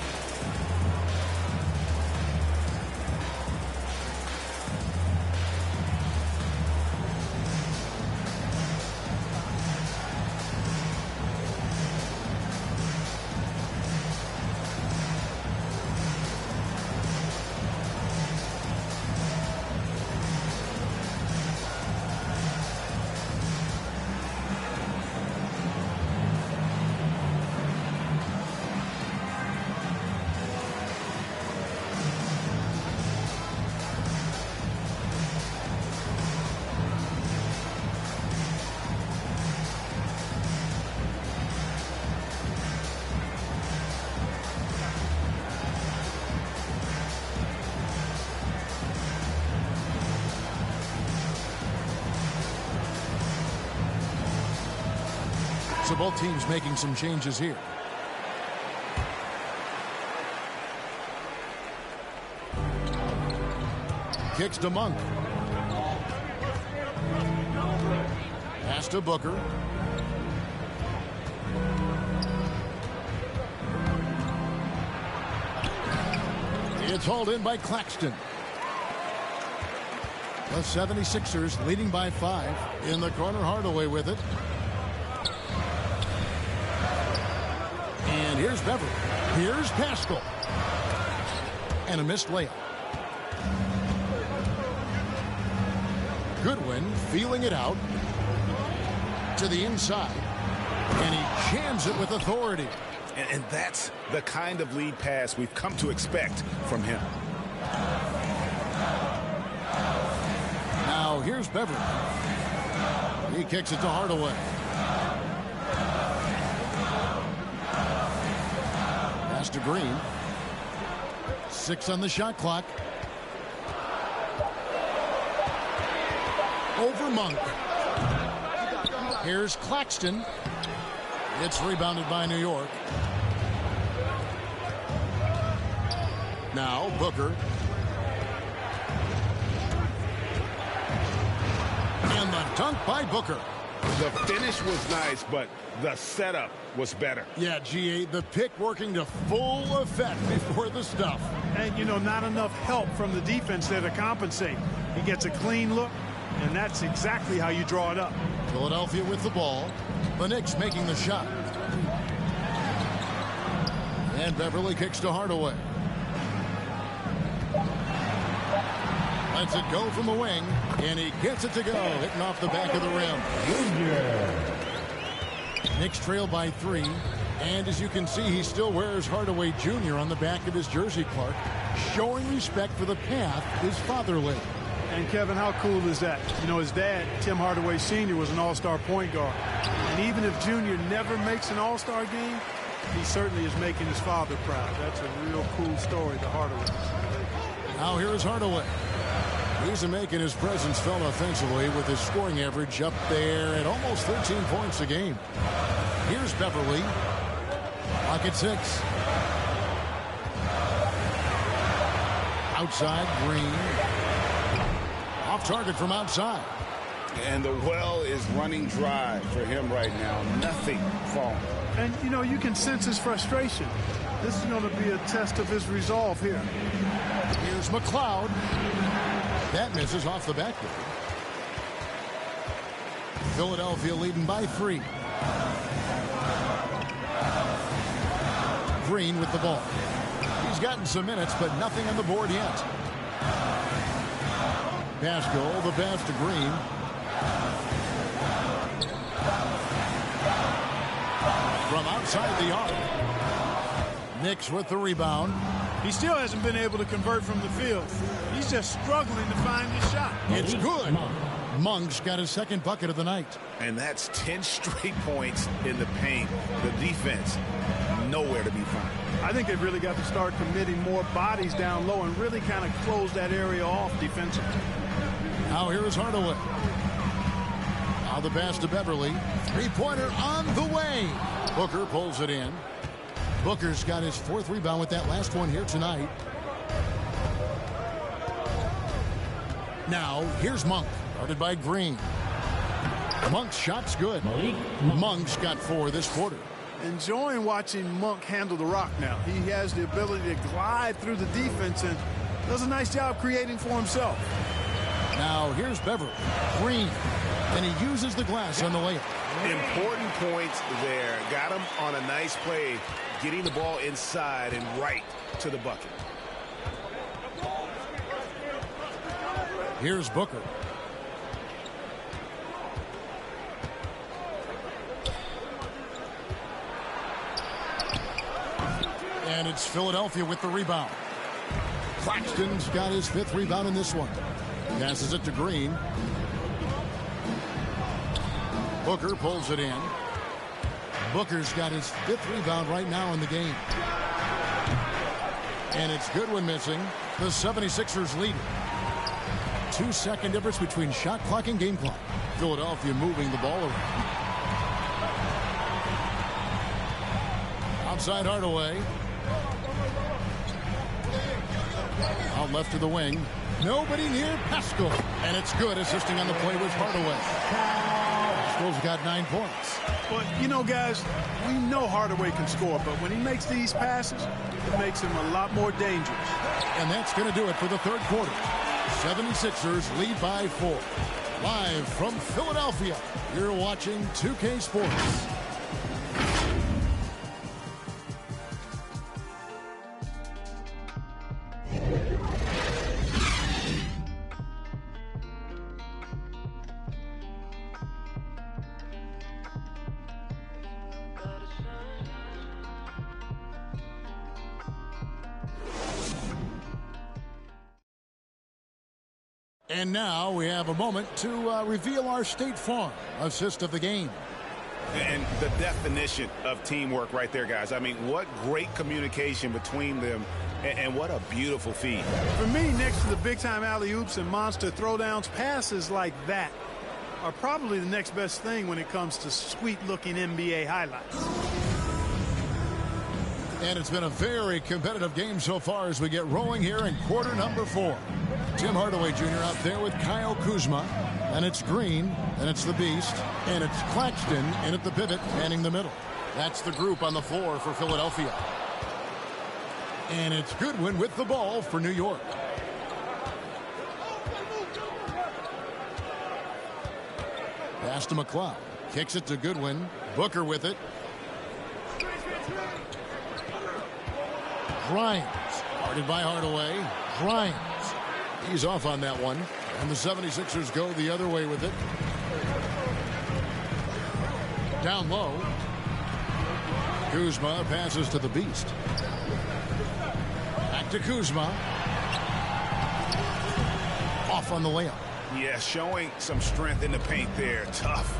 So both teams making some changes here. Kicks to Monk. Pass to Booker. It's hauled in by Claxton. The 76ers leading by 5. In the corner, Hardaway with it. And here's Beverly. Here's Pascal. And a missed layup. Goodwin feeling it out to the inside. And he jams it with authority. And that's the kind of lead pass we've come to expect from him. Now Now here's Beverly. He kicks it to Hardaway. Pass to Green. 6 on the shot clock. Over Monk. Here's Claxton. It's rebounded by New York. Now Booker. And the dunk by Booker. The finish was nice, but the setup was better. Yeah, GA, the pick working to full effect before the stuff. And, you know, not enough help from the defense there to compensate. He gets a clean look, and that's exactly how you draw it up. Philadelphia with the ball. The Knicks making the shot. And Beverly kicks to Hardaway. Lets it go from the wing, and he gets it to go, hitting off the back of the rim. Knicks trail by 3, and as you can see, he still wears Hardaway Jr. on the back of his jersey, Clark, showing respect for the path his father laid. And Kevin, how cool is that? You know, his dad, Tim Hardaway Sr., was an all-star point guard. And even if Junior never makes an all-star game, he certainly is making his father proud. That's a real cool story to Hardaway. Now here is Hardaway. He's making his presence felt offensively with his scoring average up there at almost 13 points a game. Here's Beverly. Clock at 6. Outside, Green. Off target from outside. And the well is running dry for him right now. Nothing falling. And, you know, you can sense his frustration. This is going to be a test of his resolve here. Here's McLeod. That misses off the backboard. Philadelphia leading by 3. Green with the ball. He's gotten some minutes, but nothing on the board yet. Pascal, the pass to Green. From outside the arc. Knicks with the rebound. He still hasn't been able to convert from the field. He's just struggling to find his shot. It's good. Monk's got his second bucket of the night. And that's 10 straight points in the paint. The defense, nowhere to be found. I think they've really got to start committing more bodies down low and really kind of close that area off defensively. Now here is Hardaway. Now the pass to Beverly. Three-pointer on the way. Booker pulls it in. Booker's got his 4th rebound with that last one here tonight. Now, here's Monk, guarded by Green. Monk's shot's good. Monk's got 4 this quarter. Enjoying watching Monk handle the rock now. He has the ability to glide through the defense and does a nice job creating for himself. Now, here's Beverly. Green. And he uses the glass on the layup. Important points there. Got him on a nice play, getting the ball inside and right to the bucket. Here's Booker. And it's Philadelphia with the rebound. Claxton's got his 5th rebound in this one. Passes it to Green. Booker pulls it in. Booker's got his 5th rebound right now in the game. And it's good when missing. The 76ers lead it. 2-second difference between shot clock and game clock. Philadelphia moving the ball around. Outside Hardaway. Out left to the wing. Nobody near Pascal. And it's good, assisting on the play with Hardaway. Pascal's got 9 points. But, you know, guys, we know Hardaway can score, but when he makes these passes, it makes him a lot more dangerous. And that's going to do it for the 3rd quarter. 76ers lead by 4. Live from Philadelphia, you're watching 2K Sports. And now we have a moment to reveal our State Farm assist of the game. And the definition of teamwork right there, guys. I mean, what great communication between them, and what a beautiful feed. For me, next to the big-time alley-oops and monster throwdowns, passes like that are probably the next best thing when it comes to sweet-looking NBA highlights. And it's been a very competitive game so far as we get rolling here in quarter number 4. Tim Hardaway Jr. out there with Kyle Kuzma. And it's Green, and it's the Beast, and it's Claxton in at the pivot, manning the middle. That's the group on the floor for Philadelphia. And it's Goodwin with the ball for New York. Pass to McCloud. Kicks it to Goodwin. Booker with it. Grimes. Guarded by Hardaway. Grimes. He's off on that one. And the 76ers go the other way with it. Down low. Kuzma passes to the Beast. Back to Kuzma. Off on the layup. Yeah, showing some strength in the paint there. Tough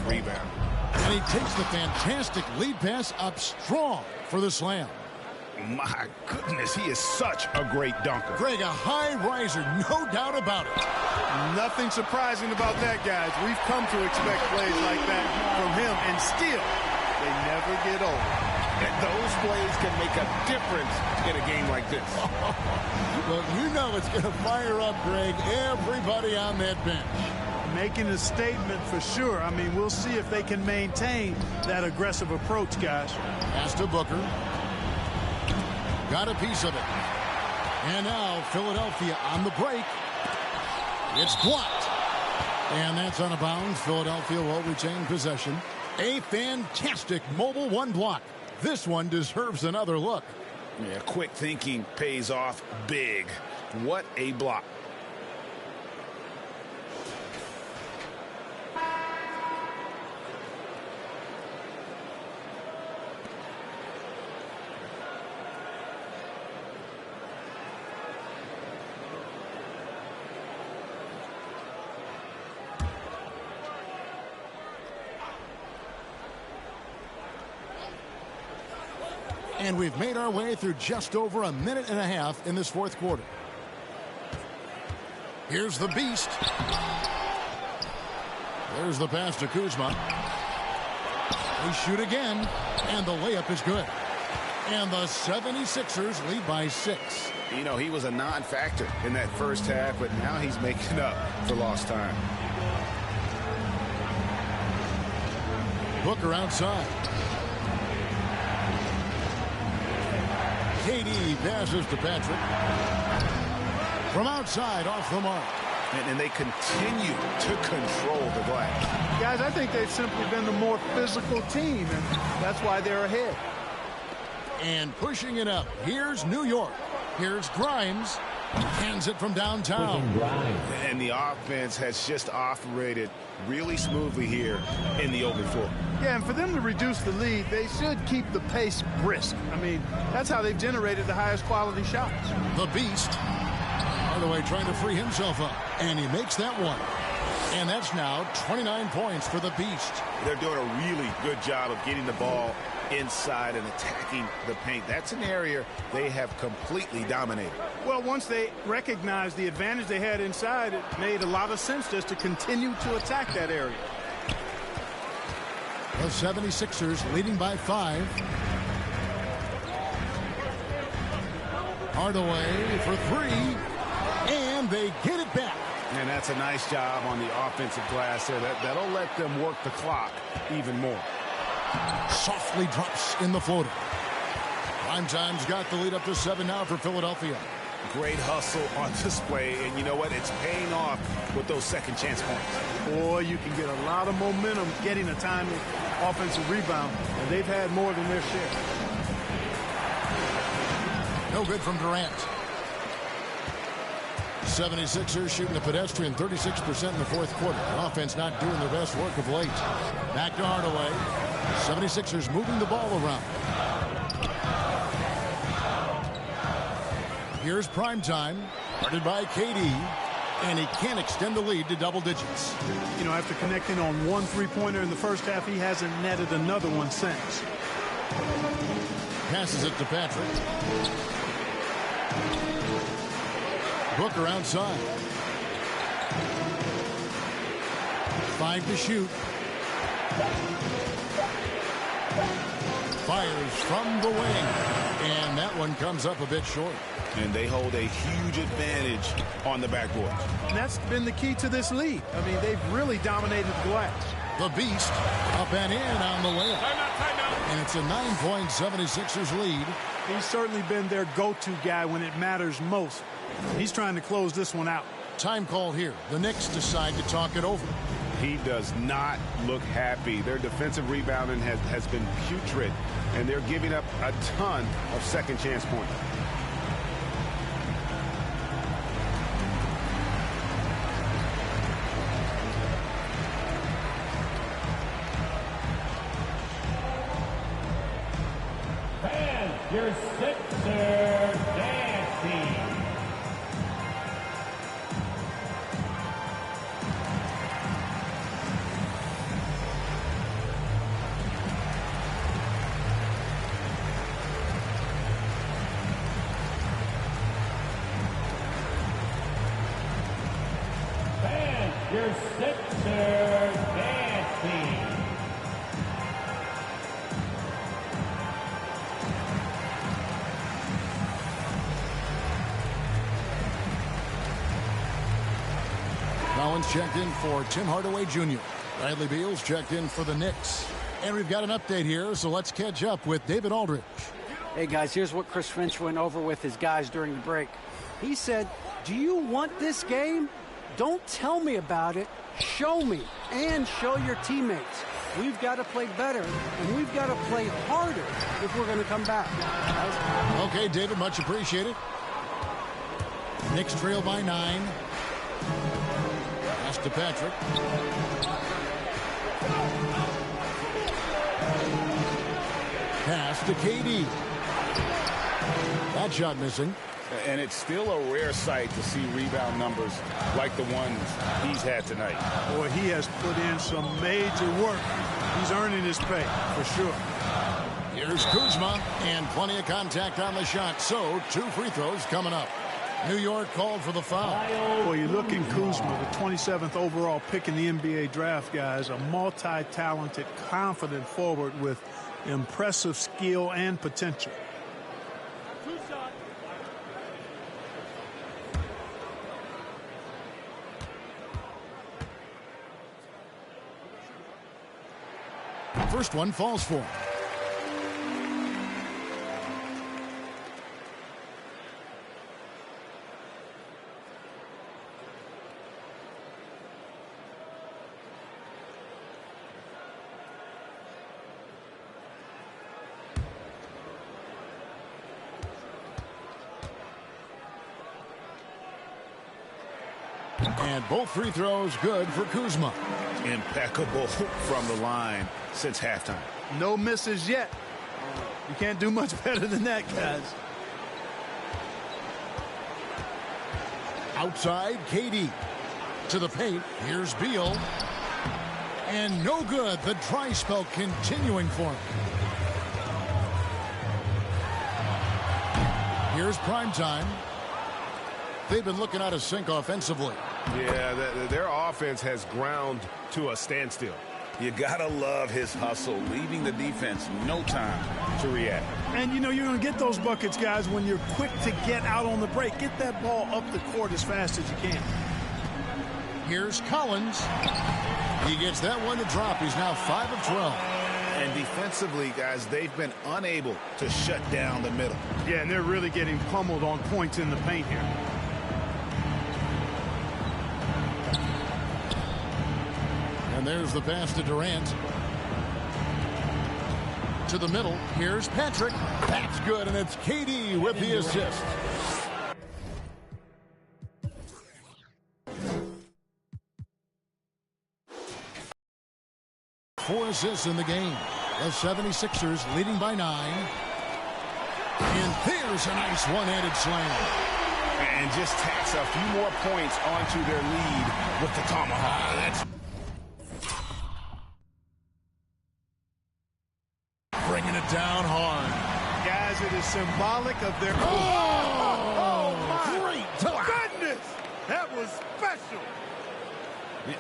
rebound. And he takes the fantastic lead pass up strong for the slam. My goodness, he is such a great dunker. Greg, a high riser, no doubt about it. Nothing surprising about that, guys. We've come to expect plays like that from him, and still, they never get old. And those plays can make a difference in a game like this. Well, you know it's going to fire up, Greg, everybody on that bench. Making a statement for sure. I mean, we'll see if they can maintain that aggressive approach, guys. Pass to Booker. Got a piece of it. And now Philadelphia on the break. It's blocked. And that's out of bounds. Philadelphia will retain possession. A fantastic mobile one block. This one deserves another look. Yeah, quick thinking pays off big. What a block. And we've made our way through just over a minute and a half in this fourth quarter. Here's the Beast. There's the pass to Kuzma. They shoot again, and the layup is good. And the 76ers lead by 6. You know, he was a non-factor in that first half, but now he's making up for lost time. Booker outside. KD passes to Patrick. From outside, off the mark. And they continue to control the glass. Guys, I think they've simply been the more physical team, and that's why they're ahead. And pushing it up. Here's New York. Here's Grimes. Hands it from downtown. And the offense has just operated really smoothly here in the open floor. Yeah, and for them to reduce the lead, they should keep the pace brisk. I mean, that's how they've generated the highest quality shots. The Beast. Hardaway trying to free himself up. And he makes that one. And that's now 29 points for the Beast. They're doing a really good job of getting the ball inside and attacking the paint. That's an area they have completely dominated. Well, once they recognized the advantage they had inside, it made a lot of sense just to continue to attack that area. The 76ers leading by 5. Hardaway for 3. And they get it back. And that's a nice job on the offensive glass there. That'll let them work the clock even more. Softly drops in the floater. Primetime's got the lead up to 7 now for Philadelphia. Great hustle on display, and you know what? It's paying off with those second chance points. Boy, you can get a lot of momentum getting a timely offensive rebound, and they've had more than their share. No good from Durant. 76ers shooting a pedestrian 36% in the fourth quarter. The offense not doing their best work of late. Back to Hardaway. 76ers moving the ball around. Here's Primetime. Guarded by KD. and he can't extend the lead to double digits. You know, after connecting on one three-pointer in the first half, he hasn't netted another one since. Passes it to Patrick. Booker outside. 5 to shoot. Fires from the wing. And that one comes up a bit short. And they hold a huge advantage on the backboard. And that's been the key to this league. I mean, they've really dominated the glass. The Beast up and in on the layup. Timeout. And it's a 9-point 76ers lead. He's certainly been their go-to guy when it matters most. He's trying to close this one out. Time call here. The Knicks decide to talk it over. He does not look happy. Their defensive rebounding has been putrid, and they're giving up a ton of second chance points. Your Sixers dance team. Fans, your Sixers dance team. Collins checked in for Tim Hardaway Jr. Bradley Beal's checked in for the Knicks. And we've got an update here, so let's catch up with David Aldridge. Hey, guys, here's what Chris Finch went over with his guys during the break. He said, do you want this game? Don't tell me about it. Show me and show your teammates. We've got to play better, and we've got to play harder if we're going to come back. Okay, David, much appreciated. Knicks trail by 9. Pass to Patrick. Pass to KD. That shot missing. And it's still a rare sight to see rebound numbers like the ones he's had tonight. Boy, he has put in some major work. He's earning his pay, for sure. Here's Kuzma, and plenty of contact on the shot. So, 2 free throws coming up. New York called for the foul. Boy, you look in Kuzma, the 27th overall pick in the NBA draft, guys, a multi-talented, confident forward with impressive skill and potential. First one falls for him. And both free throws good for Kuzma. Impeccable from the line since halftime. No misses yet. You can't do much better than that, guys. Outside, KD. To the paint, here's Beal. And no good. The dry spell continuing for him. Here's primetime. They've been looking out of sync offensively. Yeah, their offense has ground to a standstill. You gotta love his hustle, leaving the defense no time to react. And you know you're going to get those buckets, guys, when you're quick to get out on the break. Get that ball up the court as fast as you can. Here's Collins. He gets that one to drop. He's now 5 of 12. And defensively, guys, they've been unable to shut down the middle. Yeah, and they're really getting pummeled on points in the paint here. And there's the pass to Durant. To the middle. Here's Patrick. That's good, and it's KD with the assist. Four assists in the game. The 76ers leading by 9. And there's a nice one-handed slam. And just tacks a few more points onto their lead with the tomahawk. Bringing it down hard. Guys, it is symbolic of their... Oh, my goodness! That was special.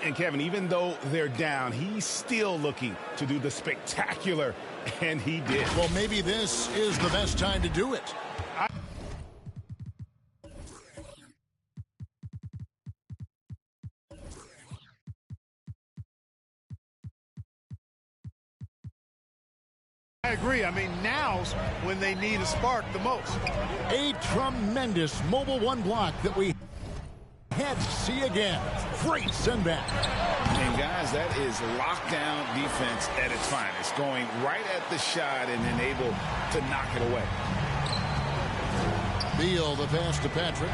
And Kevin, even though they're down, he's still looking to do the spectacular, and he did. Well, maybe this is the best time to do it. I agree. I mean, now's when they need a spark the most. A tremendous mobile one block that we had to see again. Great send back. And guys, that is lockdown defense at its finest, going right at the shot and then able to knock it away. Beal, the pass to Patrick.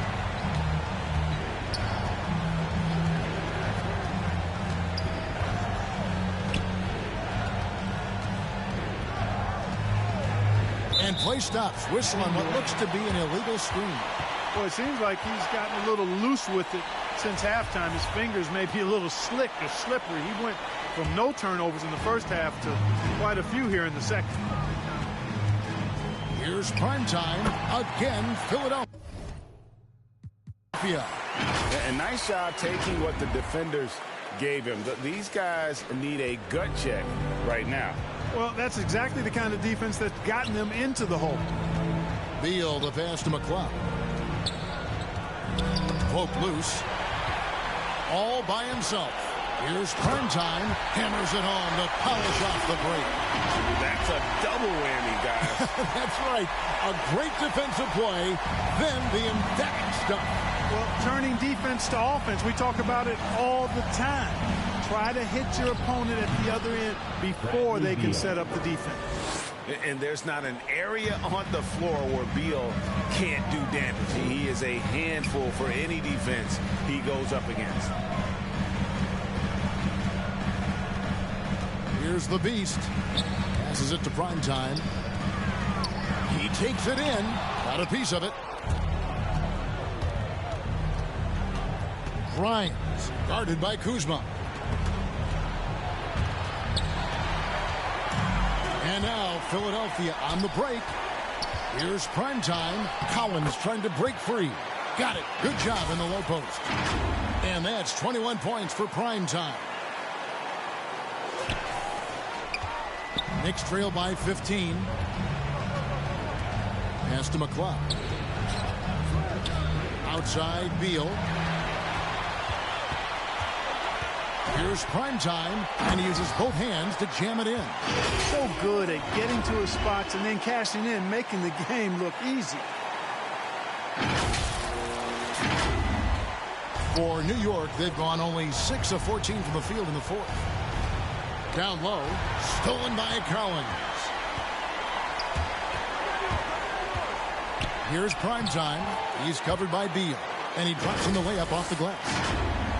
And play stops. Whistle on what looks to be an illegal screen. Well, it seems like he's gotten a little loose with it since halftime. His fingers may be a little slick or slippery. He went from no turnovers in the first half to quite a few here in the second. Here's primetime again, Philadelphia. A nice job taking what the defenders gave him. These guys need a gut check right now. Well, that's exactly the kind of defense that's gotten them into the hole. Beal, the pass to McCloud. Poked loose. All by himself. Here's primetime. Hammers it home to polish off the break. That's a double whammy, guys. That's right. A great defensive play, then the emphatic stuff. Well, turning defense to offense, we talk about it all the time. Try to hit your opponent at the other end before they can set up the defense. And there's not an area on the floor where Beal can't do damage. He is a handful for any defense he goes up against. Here's the beast. Passes it to primetime. He takes it in. Got a piece of it. Grimes, guarded by Kuzma. And now Philadelphia on the break. Here's primetime. Collins trying to break free. Got it. Good job in the low post. And that's 21 points for primetime. Knicks trail by 15. Pass to McCloud. Outside Beal. Here's primetime, and he uses both hands to jam it in. So good at getting to his spots and then cashing in, making the game look easy. For New York, they've gone only 6 of 14 from the field in the fourth. Down low, stolen by Collins. Here's primetime. He's covered by Beal, and he drops in the layup off the glass.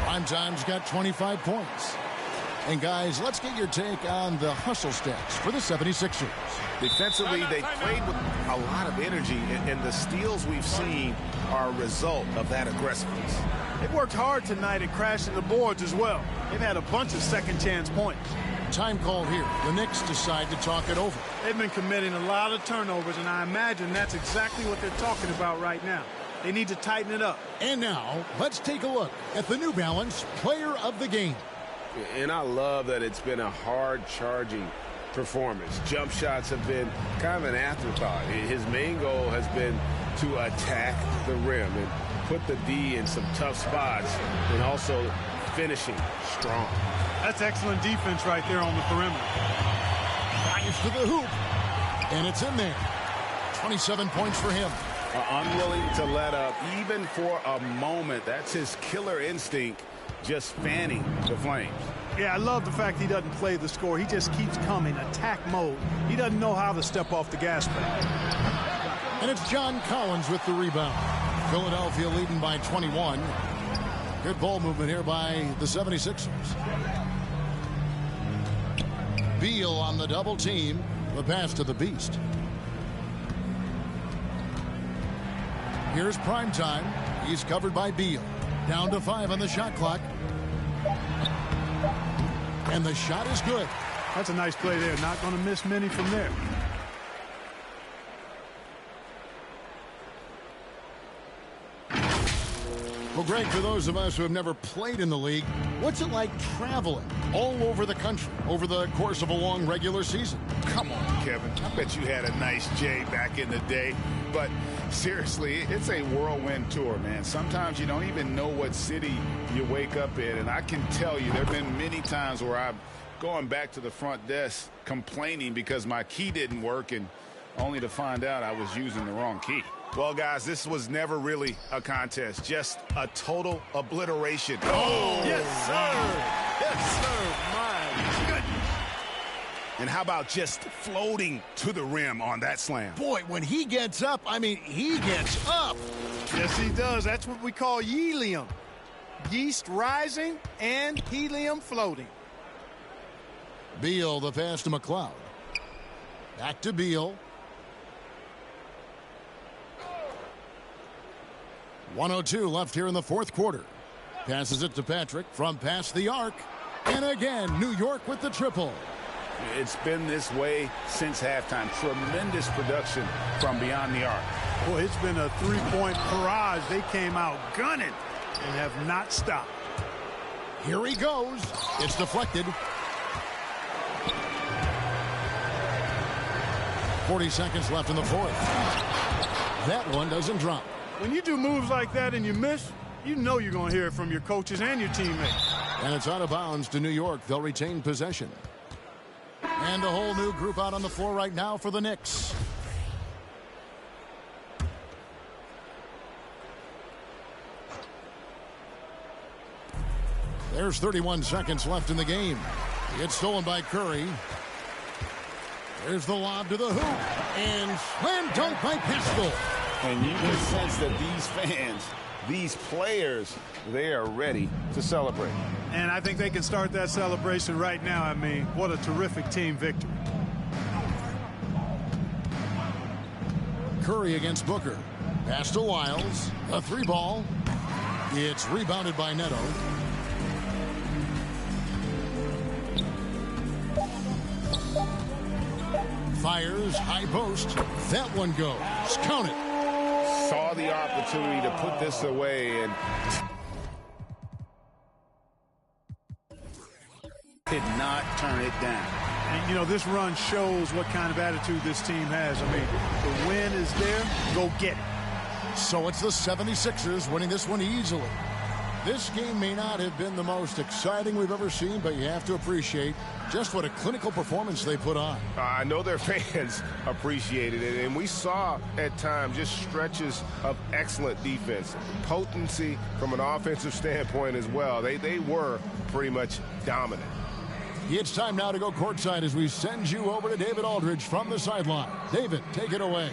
Primetime's got 25 points. And guys, let's get your take on the hustle stats for the 76ers. Defensively, they played with a lot of energy, and the steals we've seen are a result of that aggressiveness. They've worked hard tonight at crashing the boards as well. They've had a bunch of second chance points. Time call here. The Knicks decide to talk it over. They've been committing a lot of turnovers, and I imagine that's exactly what they're talking about right now. They need to tighten it up. And now, let's take a look at the New Balance Player of the Game. And I love that it's been a hard-charging performance. Jump shots have been kind of an afterthought. His main goal has been to attack the rim and put the D in some tough spots and also finishing strong. That's excellent defense right there on the perimeter. Drives to the hoop, and it's in there. 27 points for him. Unwilling to let up, even for a moment. That's his killer instinct, just fanning the flames. Yeah, I love the fact he doesn't play the score. He just keeps coming, attack mode. He doesn't know how to step off the gas pedal. And it's John Collins with the rebound. Philadelphia leading by 21. Good ball movement here by the 76ers. Beal on the double team. The pass to the beast. Here's primetime. He's covered by Beal. Down to 5 on the shot clock. And the shot is good. That's a nice play there. Not going to miss many from there. Well, Greg, for those of us who have never played in the league, what's it like traveling all over the country over the course of a long regular season? Come on, Kevin. I bet you had a nice J back in the day. But seriously, it's a whirlwind tour, man. Sometimes you don't even know what city you wake up in. And I can tell you there have been many times where I've gone back to the front desk complaining because my key didn't work, and only to find out I was using the wrong key. Well, guys, this was never really a contest, just a total obliteration. Oh, yes, sir. Yes, sir. My goodness. And how about just floating to the rim on that slam? Boy, when he gets up, I mean, he gets up. Yes, he does. That's what we call helium. Yeast rising and helium floating. Beal, the pass to McLeod. Back to Beal. 1:02 left here in the fourth quarter. Passes it to Patrick from past the arc. And again, New York with the triple. It's been this way since halftime. Tremendous production from beyond the arc. Boy, it's been a three-point barrage. They came out gunning and have not stopped. Here he goes. It's deflected. 40 seconds left in the fourth. That one doesn't drop. When you do moves like that and you miss, you know you're going to hear it from your coaches and your teammates. And it's out of bounds to New York. They'll retain possession. And a whole new group out on the floor right now for the Knicks. There's 31 seconds left in the game. It's stolen by Curry. There's the lob to the hoop. And slam dunk by Pascal. And you can sense that these fans, these players, they are ready to celebrate. And I think they can start that celebration right now. I mean, what a terrific team victory. Curry against Booker. Pass to Wiles. A three ball. It's rebounded by Neto. Fires, high post. That one goes. Count it. Saw the opportunity to put this away and did not turn it down. And, you know, this run shows what kind of attitude this team has. I mean, the win is there. Go get it. So it's the 76ers winning this one easily. This game may not have been the most exciting we've ever seen, but you have to appreciate just what a clinical performance they put on. I know their fans appreciated it, and we saw at times just stretches of excellent defense. Potency from an offensive standpoint as well. They were pretty much dominant. It's time now to go courtside as we send you over to David Aldridge from the sideline. David, take it away.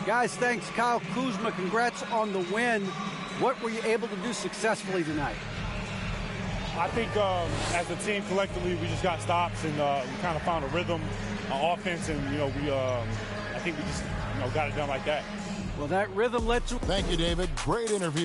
Guys, thanks. Kyle Kuzma, congrats on the win. What were you able to do successfully tonight? I think as a team collectively, we just got stops and we kind of found a rhythm on offense, and I think we just got it done like that. Well, that rhythm led to. Thank you, David. Great interview.